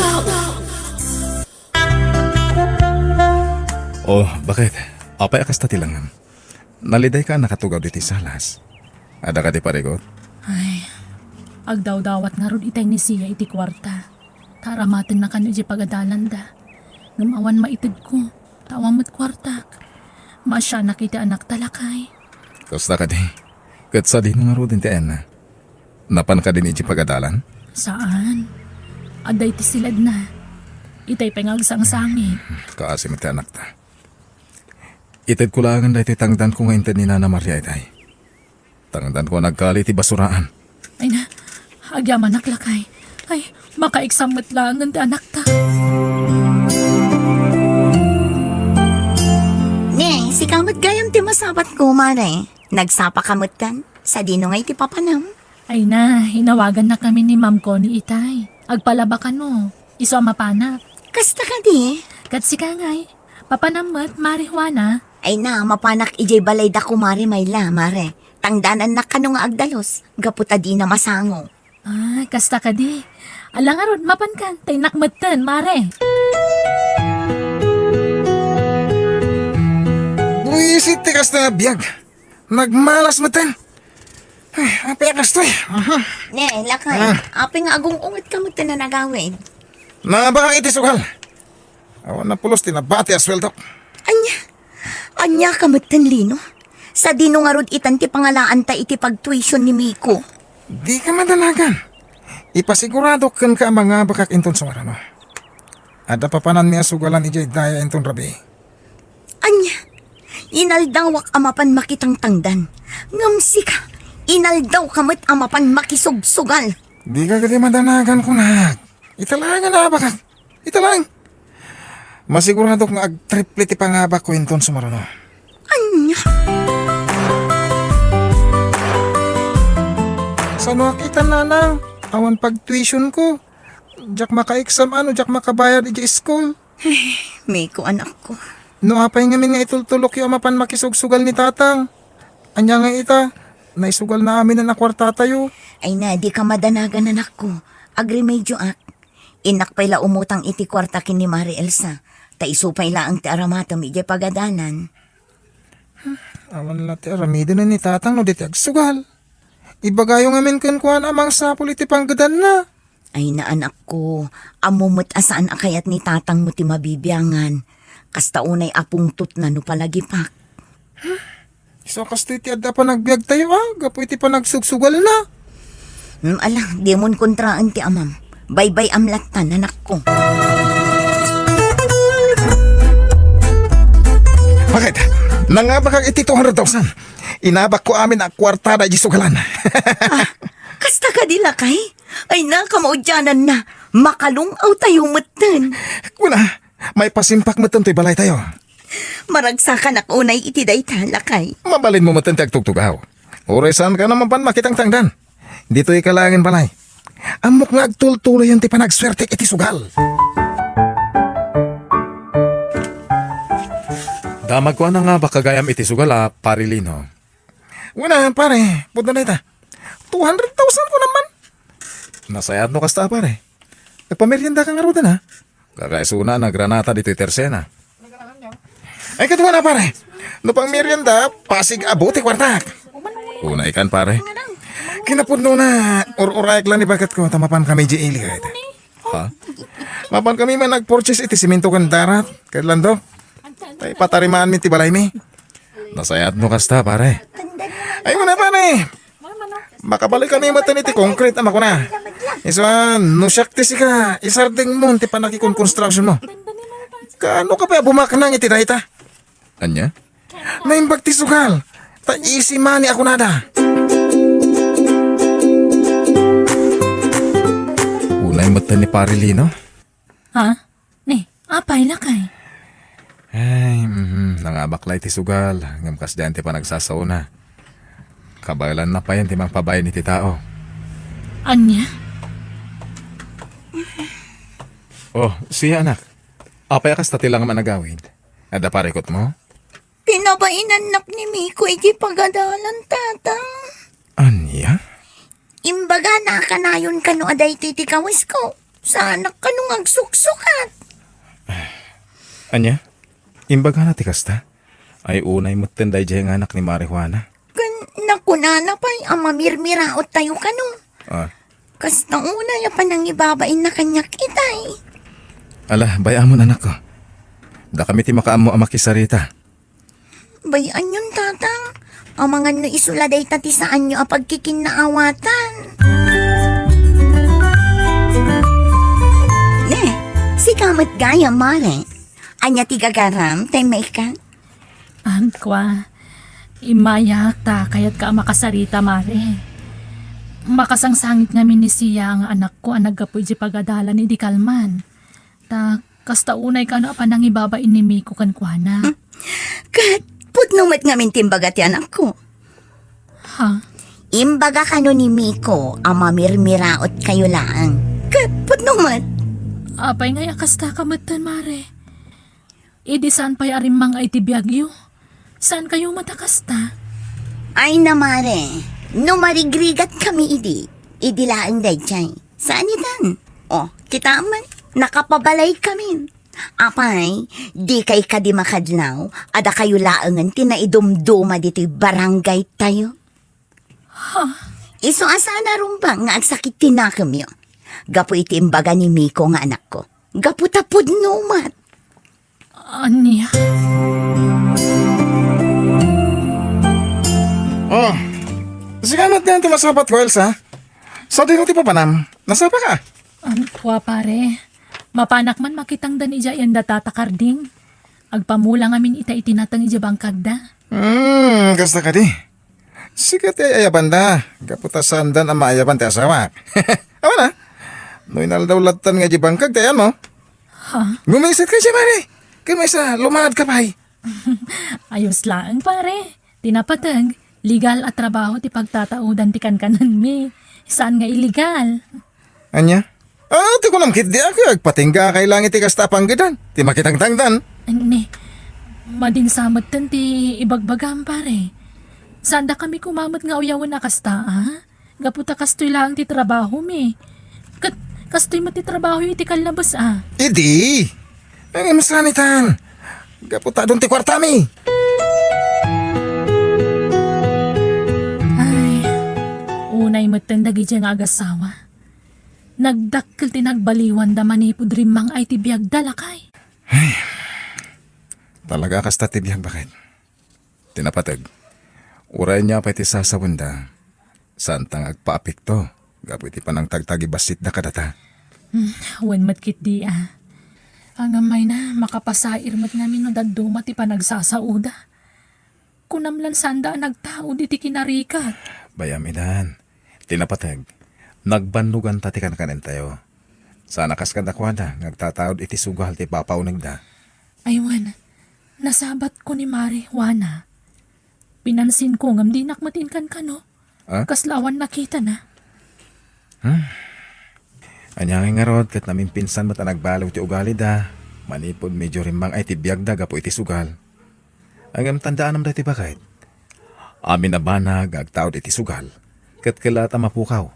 S5: Oh, bakit? Apay akas ta tilangan. Naliday ka nakatugaw diti salas. Ada ka di parigot?
S2: Agdaw-dawat nga ron itay ni siya iti kwarta. Taramatin na kanyo di pagadalan da. Ngamawan maitid ko, tawang mo't kwarta. Masya nakita anak talakay.
S5: Kasta ka di. Kat sa di nga rodin ti Anna. Napan ka din iti pagadalan?
S2: Saan? Aday ti silad na. Itay pengagsang-sangit.
S5: Kaasim ti anak ta. Itid ko langan da iti tangdan ko nga intad ni Nana Maria itay. Tangdan ko nagkali ti basuraan.
S2: Ay na, agyaman naklakay. Ay, makaiksamot lang ti anak ta.
S6: Ne, si kamot gayam ti masabat ko, mare. Nagsapa kamot kan, sa dino ngay ti papanam.
S2: Ay na, hinawagan na kami ni Ma'am Connie itay. Agpalabakan mo, iso mapanak.
S6: Kasta ka di.
S2: Kat si kangay, papanamot, marihuana.
S6: Ay na, mapanak ijay balay da kumari mayla, mare. Tangdanan na kano nga agdalos, gaputa di na masango.
S2: Ay, kasta ka di. Alang aron, mapan kan, tay nakmatan, mare.
S7: Buisit ti kas na biyag. Nagmalas matan. Ay, apay akas to eh.
S6: Ne, lakay. Api nga agong ungit kamot na nagawin.
S7: Nabaka iti sugal. Awan na pulos tinabati asweldo.
S6: Anya kamot tan lino. Sa dino nga rod itan ti pangalaan ta iti pag-tuition ni Miko.
S7: Di ka madalagan. Ipasigurado kan ka mga bakak inton sa marano. Ada papanan niya sugalan ijay daya inton rabi.
S6: Anya, Inaldawak amapan makitang tangdan. Ngamsi ka, inaldaw kamot amapan makisugsugal.
S7: Di ka gadi madanagan ko na. Italangan na ba ka? Italang. Masigurado kung ag-triple ti pangaba ko inton sumarono.
S6: Anya?
S7: Sa nakita na lang, awan pag-tuition ko. Diyak maka-exam diyak makabayad iji school.
S6: Miko anak ko.
S7: No apay ngamin nga itultulok yung amapan makisugsugal ni tatang. Anya nga ita, naisugal na amin na nakwarta tayo.
S6: Ay na, di ka madanagan anak ko. Agremedyo ak. Inak pa'y umutang iti kwarta kin ni Mari Elsa. Ta isupay laang ti aramatom ije pagadanan.
S7: Awan la ti aramido na ni tatang no diti agsugal. Ibagayo ngamin kuan amang sapul iti panggadan na.
S6: Ay na anak ko, amumot asaan akayat ni tatang mo ti mabibiyangan. Kasta unay apung tut na no palagipak.
S7: So kasto iti adda pa nagbiag tayo gapo iti pa nagsugsugal na.
S6: Ala, di mon kontraan ti amam. Bye-bye amlatan anak ko.
S7: Bakit? Nangabakag iti 200,000. Inabak ko amin ang kwartada di sugalan.
S6: Kasta ka dila kay? Ay na, kamaudyanan na. Makalungaw tayo matan.
S7: Kuna, may pasimpak matan to'y balay tayo.
S6: Maragsakan ak unay iti dayta lakay.
S7: Mabalin mo matan ti agtugtugaw. Oresan ka naman pan makitang tangdan. Dito'y kalangin balay. Amok nga agtultuloy yung ti panagswerte iti sugal.
S5: Damag ko na nga ba kagayam iti sugala, parilino.
S7: Una, pare, puto na ita. 200,000 ko naman.
S5: Nasayad no kasta pare. Nagpamerienda ka nga rodan ha. Kakaisuna na granata dito'y tersena.
S7: Ay, katuwa na pare. No pang merienda, pasig abuti kwartak.
S5: Una ikan pare.
S7: Kinapudno na, or-urayak lang ni bakat ko, tamapan kami di ili kahit.
S5: Ha?
S7: Mapan kami man nag-purchase iti simento kan darat, kahit lando. Tay patarimaan mi ti balay mi.
S5: Nasayad no kasta pare.
S7: Ay mo na pare. Makabalik kami matan iti concrete ama ko na. Isuan, no syakti si ka, isarding mo ti panakikon construction mo. Kaano ka pa bumaknang iti dayta?
S5: Anya?
S7: Naimbag ti sugal. Ta easy money ako nada.
S5: Unay mata ni parilino.
S2: Ha? Ni, apay lakay.
S5: Ay, nangabaklay ti sugal. Ngamkas diyan ti pa nagsasauna. Kabalan na pa yan ti magpabayan ni ti tao.
S2: Anya?
S5: Oh, siya anak. Apay akas tati lang managawid. Ada parikot mo?
S6: Pinabainan ni Miko iti pagadalan tatang.
S5: Anya?
S6: Imbaga na kanayon kano aday titi kawis ko. Sana kanong agsuksukat.
S5: Anya? Imbaga na ti kasta? Ay unay mo tenday jay nga anak ni Marijuana.
S6: Nakunana pa'y amamirmiraot tayo kano.
S5: Ah,
S6: Kasta una ya pa nang ibabain na kanya kitay.
S5: ala, bayamon anak ko. Da kami ti makaamo amakisarita.
S6: Bayan yun tatang. Ang mga no isuladay tati saan nyo apag kikinaawatan. Ne, si kamat gaya mare. Anya ti gagaram, tay may ka.
S2: Kwa, imayak ta kayat ka makasarita mare. Makasangsangit namin ni siya ang anak ko ang naggapoy di pagadalan ni di kalman. Ta, kasta unay ka na pa nang ibabain ni Miko kankwana.
S6: Kat, putnumat ngamin timbaga ti anak ko.
S2: Ha?
S6: Imbaga kano ni Miko, ang mamirmiraot kayo lang. Kat, putnumat.
S2: Apay nga kasta kamatan mare. Idi saan pa'y arimang ay tibiyagyo? Saan kayo matakasta?
S6: Ay na mare, no marigrigat kami idi. Idilaan day chay. Saan itan? Oh, kita man, nakapabalay kami. Apay, di kay kadi makadlaw, ada kayo laangan tinaidumduma dito'y barangay tayo. Iso asana rumbang nga agsakit tinakam yun. Gapo iti imbaga ni Miko nga anak ko. Gapo tapod numat.
S2: Anya?
S7: Oh, sigamat nga ti masapat ko, Elsa. Sa di ti papanam, nasapa ka?
S2: Kwa pare, mapanak man makitang danija yan datatakarding. Agpamula ngamin ita itinatang iti bangkag da.
S4: Kasta ka di. Sikat ay ayaban da. Kaputasan dan ang maayaban ti asawa. Awa na. Noy daw latan nga di bangkag tayo mo.
S2: Ha?
S4: Gumisit ka siya pare. Kumisa, lumahad ka pa'y.
S2: Ayos lang pare. Tinapatag. Legal at trabaho ti pagtataudan ti kankanan mi. Saan nga illegal?
S4: Anya? Ti ko namkit di ako. Agpatingga kay langit ti kastapang gidan. Ti makitang-tangdan.
S2: Ani, madinsamot tan ti ibagbagam pare. Saan da kami kumamot nga uyawan na kasta, ha? Gaputa kastoy lang ti trabaho mi. Kastoy mo ti trabaho iti kalabas, ah.
S4: Idi. Ang masanitan. Gaputa doon ti kwartami.
S2: Ay, unay mo tan dagi dyan nga agasawa. Nagdakkel ti nagbaliwan da manipod rimang ay ti biyag dalakay.
S4: Talaga kasta ti biyag bakit? Tinapatag. Uray niya pa iti sasawanda. Saan tang agpaapikto? Gapu iti panang tagtagi basit da kadata.
S2: Wan matkit di, ah. Ang amay na, makapasair mat ngamin no daduma ti panagsasauda. Kunamlan sanda nagtao di ti kinarikat.
S4: Bayamidan. Tinapatag. Nagbandugan tati kan kanin tayo. Sana kas kadakwada. Nagtataod iti sugal ti papaw nagda.
S2: Aywan, nasabat ko ni Mari, Wana. Pinansin ko ngam di nakmatin kan no?
S4: Ah?
S2: Kaslawan nakita na.
S4: Anyangin nga rod, kat namin pinsan mo ta nagbalaw ti ugali da. Manipod medyo rimbang ay ti biyag da, gapo iti sugal. Ang tandaan nam dati bakit? Amin na banag, agtaod iti sugal. Kat kilata mapukaw.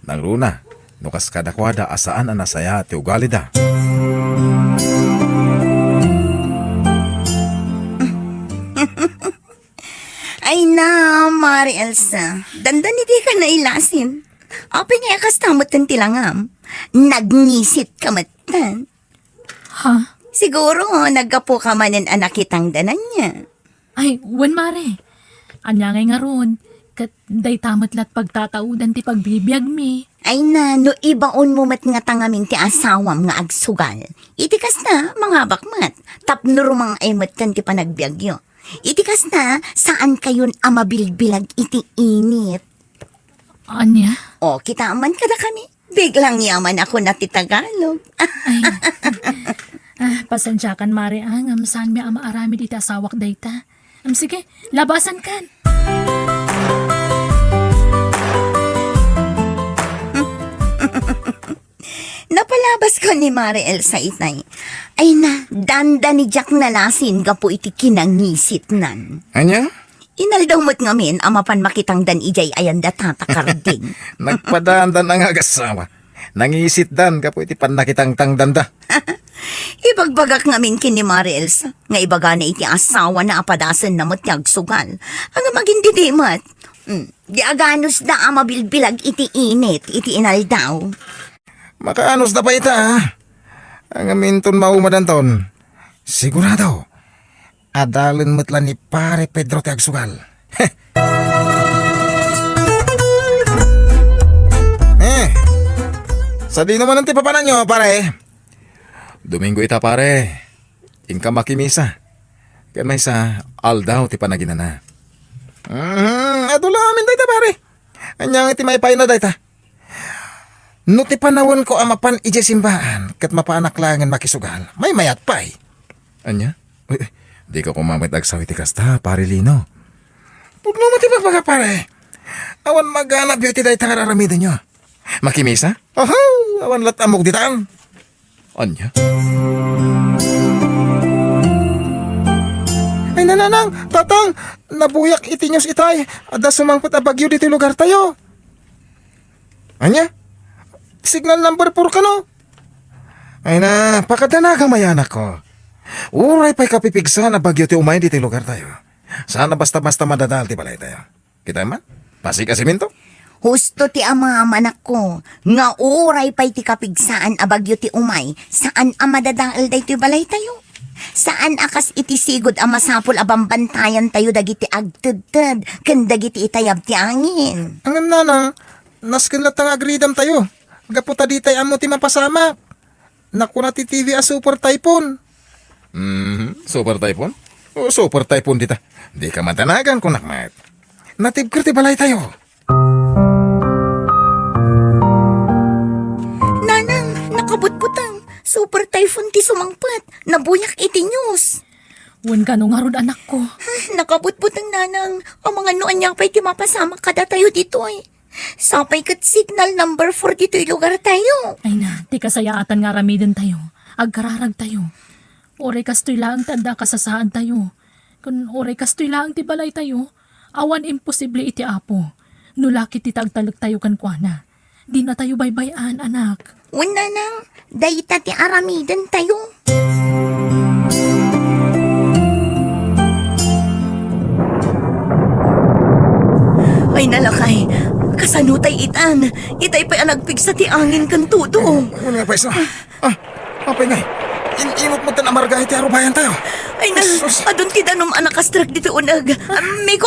S4: Nang runa, nukas kadakwada asaan ang nasaya ti ugali da.
S6: Ay na, Mari Elsa. Dandan hindi ka na ilasin. Apay nga kastamot ng tilangam. Nagnisit ka matan.
S2: Ha?
S6: Siguro, nagkapo ka man ang anak kitang danan niya.
S2: Ay, wan Mari. Anyangay nga ron. Kat day tamat lat pagtataudan ti pagbibiyag mi.
S6: Ay na, no ibaon mo mat nga tangamin ti asawam nga agsugal. Itikas na, mga bakmat. Tapno rumang ay matan ti panagbiagyo. Itikas na, saan kayon amabilbilag iti init?
S2: Anya?
S6: O, kita man kada kami. Biglang yaman ako na ti Tagalog.
S2: Pasensya kan Mari ang saan mi ama arami iti asawak dayta. Sige, labasan kan.
S6: Napalabas ko ni Mari Elsa itay. Ay na, danda ni Jack nalasin ka po iti kinangisit nan.
S4: Anya?
S6: Inaldaw mo't ngamin, amapan makitang dan ijay ayan da tatakarding.
S4: Nagpadaan dan ang agasawa. Nangisit dan, gapo iti panakitang tangdanda.
S6: Ibagbagak ngamin kini Mari Elsa, nga ibaga na iti asawa na apadasan na mo't sugal. Ang magindidimat. Di aganos da amabilbilag iti init, iti inaldaw.
S4: Makaanos na pa ita, ha? Ang aminton maumadan ton. Sigurado. Adalin mo't lang ni pare Pedro ti agsugal. Sa di naman ang tipapanan nyo, pare. Domingo ita, pare. Inka makimisa. Kan may sa aldaw ti panaginana. Adula amin dayta, pare. Anyang iti maipay na dayta. No ti panawon ko amapan ije simbahan kat mapaanak langan makisugal. May mayat pay. Anya? Uy, di ko kumamit agsaw iti kasta, pare Lino. Pugno matibag baga, pare. Awan magana beauty dayta nga raramidan nyo. Makimisa? Oho, awan lat amog ditaan. Anya? Ay nananang, tatang, nabuyak iti nyos itay. Ada sumangpot a bagyo dito lugar tayo. Anya? Signal number 4 ka no? Ay na, pakadanaga mayanak ko. Uray pa'y kapipigsa na bagyo ti umay dito lugar tayo. Sana basta-basta madadal ti balay tayo. Kita man? Pasig asiminto?
S6: Husto ti ama manak ko, nga uray pa'y ti kapigsaan abagyo ti umay, saan amadadaal day ti balay tayo? Saan akas iti sigod amasapol abambantayan tayo dagiti agtudtud, ken dagiti itayab ti angin.
S4: Ang nanang, naskin latang agridam tayo. Gaputa di tayo amo ti mapasama. Naku na ti TV a super typhoon. Super typhoon? O super typhoon dita. Di ka matanagan ko nakmat. Natib kerti balay tayo.
S6: Nanang, nakabutbutang. Super typhoon ti sumangpat. Nabuyak iti news.
S2: Wan ka nung harod anak ko.
S6: Nakabutbutang nanang. Ang mga noan niya pa'y ti mapasama kada tayo dito eh. Sapay kat signal number 4 dito'y lugar tayo.
S2: Ay na, ti kasayaatan nga ramiden tayo. Agkararag tayo. Oray kastoy lang tanda kasasaan tayo. Kung oray kastoy lang ti balay tayo, awan imposible iti apo. Nulaki ti tagtalag tayo kan kuana. Di na tayo baybayan, anak.
S6: Una nang, dayta ti aramidan tayo. Ay nalakay, kasanutay itan. Itay pa'y anagpigsa ti angin kan tudo.
S4: Ano nga pais no? Apay ngay. Inimot mo tanamarga iti arubayan tayo.
S6: Ay na, adun ti danom anak astrak dito unag. Miko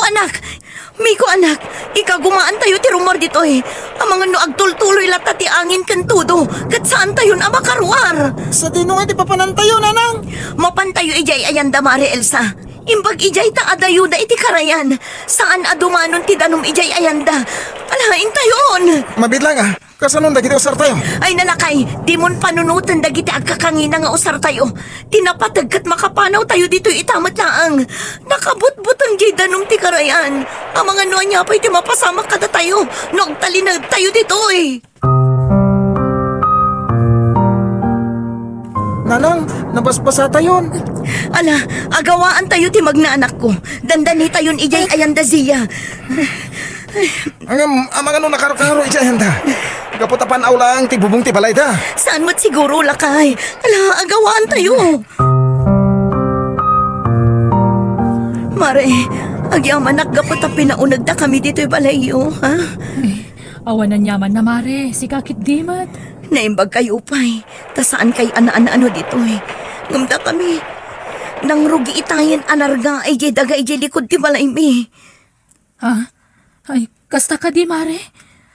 S6: anak, ikaw gumaan tayo ti rumor dito eh. Ang mga no agtultuloy lata ti angin kan tudo. Kat saan tayo na makaruar?
S7: Sa dinungan ti papanantayo, nanang.
S6: Mapantayo ijay ayan damari Elsa. Imbag ijay ta adayuda iti karayan. Saan adumanon ti danom ijay ayanda. Alain tayon.
S4: Mabidlang Kasanong dagiti usar tayo.
S6: Ay nalakay, di mon panunutan dagiti agkakangina nga usar tayo. Tinapatag kat makapanaw tayo dito itamat laang. Nakabutbut ang jay danom ti karayan. Ang mga nuan niya pa'y ti mapasama kada tayo. Nagtalinag tayo dito eh.
S7: Nanang, nabasbasa tayon.
S6: Ala, agawaan tayo ti magnaanak ko. Dandani tayon ijay ayanda ziya.
S4: Ang mga nung nakarokaro ijay handa. Kaputapan aulang ti bubong ti balay da.
S6: Saan mo't siguro lakay? Ala, agawaan tayo. Mare, agyaman nakgapot a pinaunag da kami dito'y balayo, ha?
S2: Awan na nyaman na mare, si kakit dimat.
S6: Naimbag kayo pa'y, ta saan kay ana-ano dito eh. Ngamda kami, nang rugi itayin anarga ay jay daga ay jay likod ti balay mi.
S2: Ha? Ay, kasta ka di mare?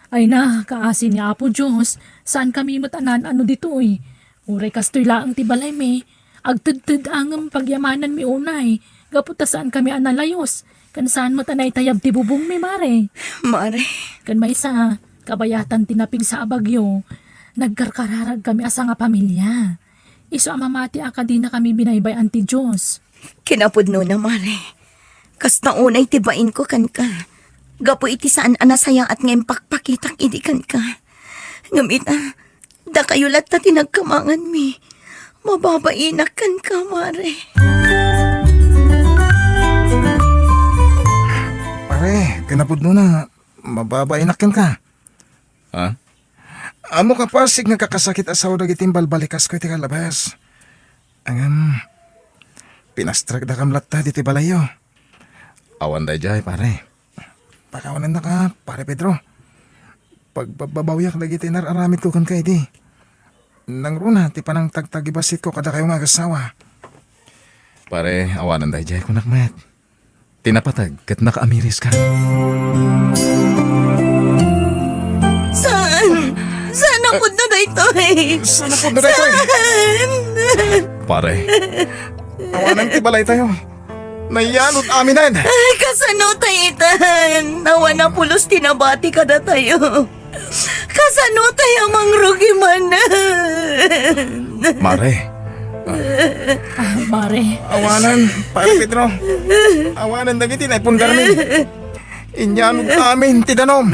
S2: Ay na, kaasi ni Apo Diyos, saan kami matanan ano dito eh. Uray kastoy laang ti balay mi, agtudtud ang pagyamanan mi unay, gaputa saan kami analayos, kan saan matanay tayab ti bubong mi mare.
S6: Mare,
S2: Kan may isa, kabayatan tinaping sa abagyo, nagkarkararag kami asa nga pamilya. Iso amamati akadi na kami binaybayan ti Diyos.
S6: kinapudno na mare. Kas naunay tibain ko kan ka. Gapo iti saan anasaya at ngayon pakpakitak idikan ka. Ngamita, da kayo latta tinagkamangan mi. Mababainak kan ka, mare.
S4: Pare, kinapudno na. Mababainakin ka. Ha? Amo ka pasig nga kakasakit asaw dagiting balbalikas ko iti kalabas. Pinastrag da kam latta diti balayo. Awan da jay pare. Pakawanan na ka, pare Pedro. Pagbabawiyak lagi tinararamit ko kan kay di. Nang runa, ti panang tagtagibasit ko kada kayo nga kasawa. Pare, awanan da jay ko nakmet. Tinapatag kat nakaamiris ka.
S6: Saan ako na dito eh?
S4: Sana po na dito Pare, awanan ti balay tayo. Nayanod aminan.
S6: Ay, kasano tayo itan? Nawa na pulos tinabati ka na tayo. Kasano tayo mangrugi man na?
S4: Mare,
S2: Mare,
S4: awanan, pare Pedro. Awanan dagiti na ipundarmin. Inyanod amin ti danom.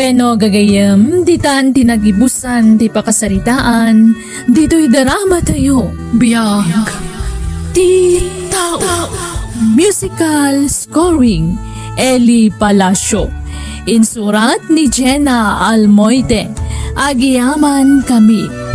S2: bueno gagayam, ditan tinagibusan, di pakasaritaan, dito'y darama tayo.
S1: Biyag ti tao.
S2: Musical scoring, Eli Palacio. Insurat ni Jenna Almoite. Agiyaman kami.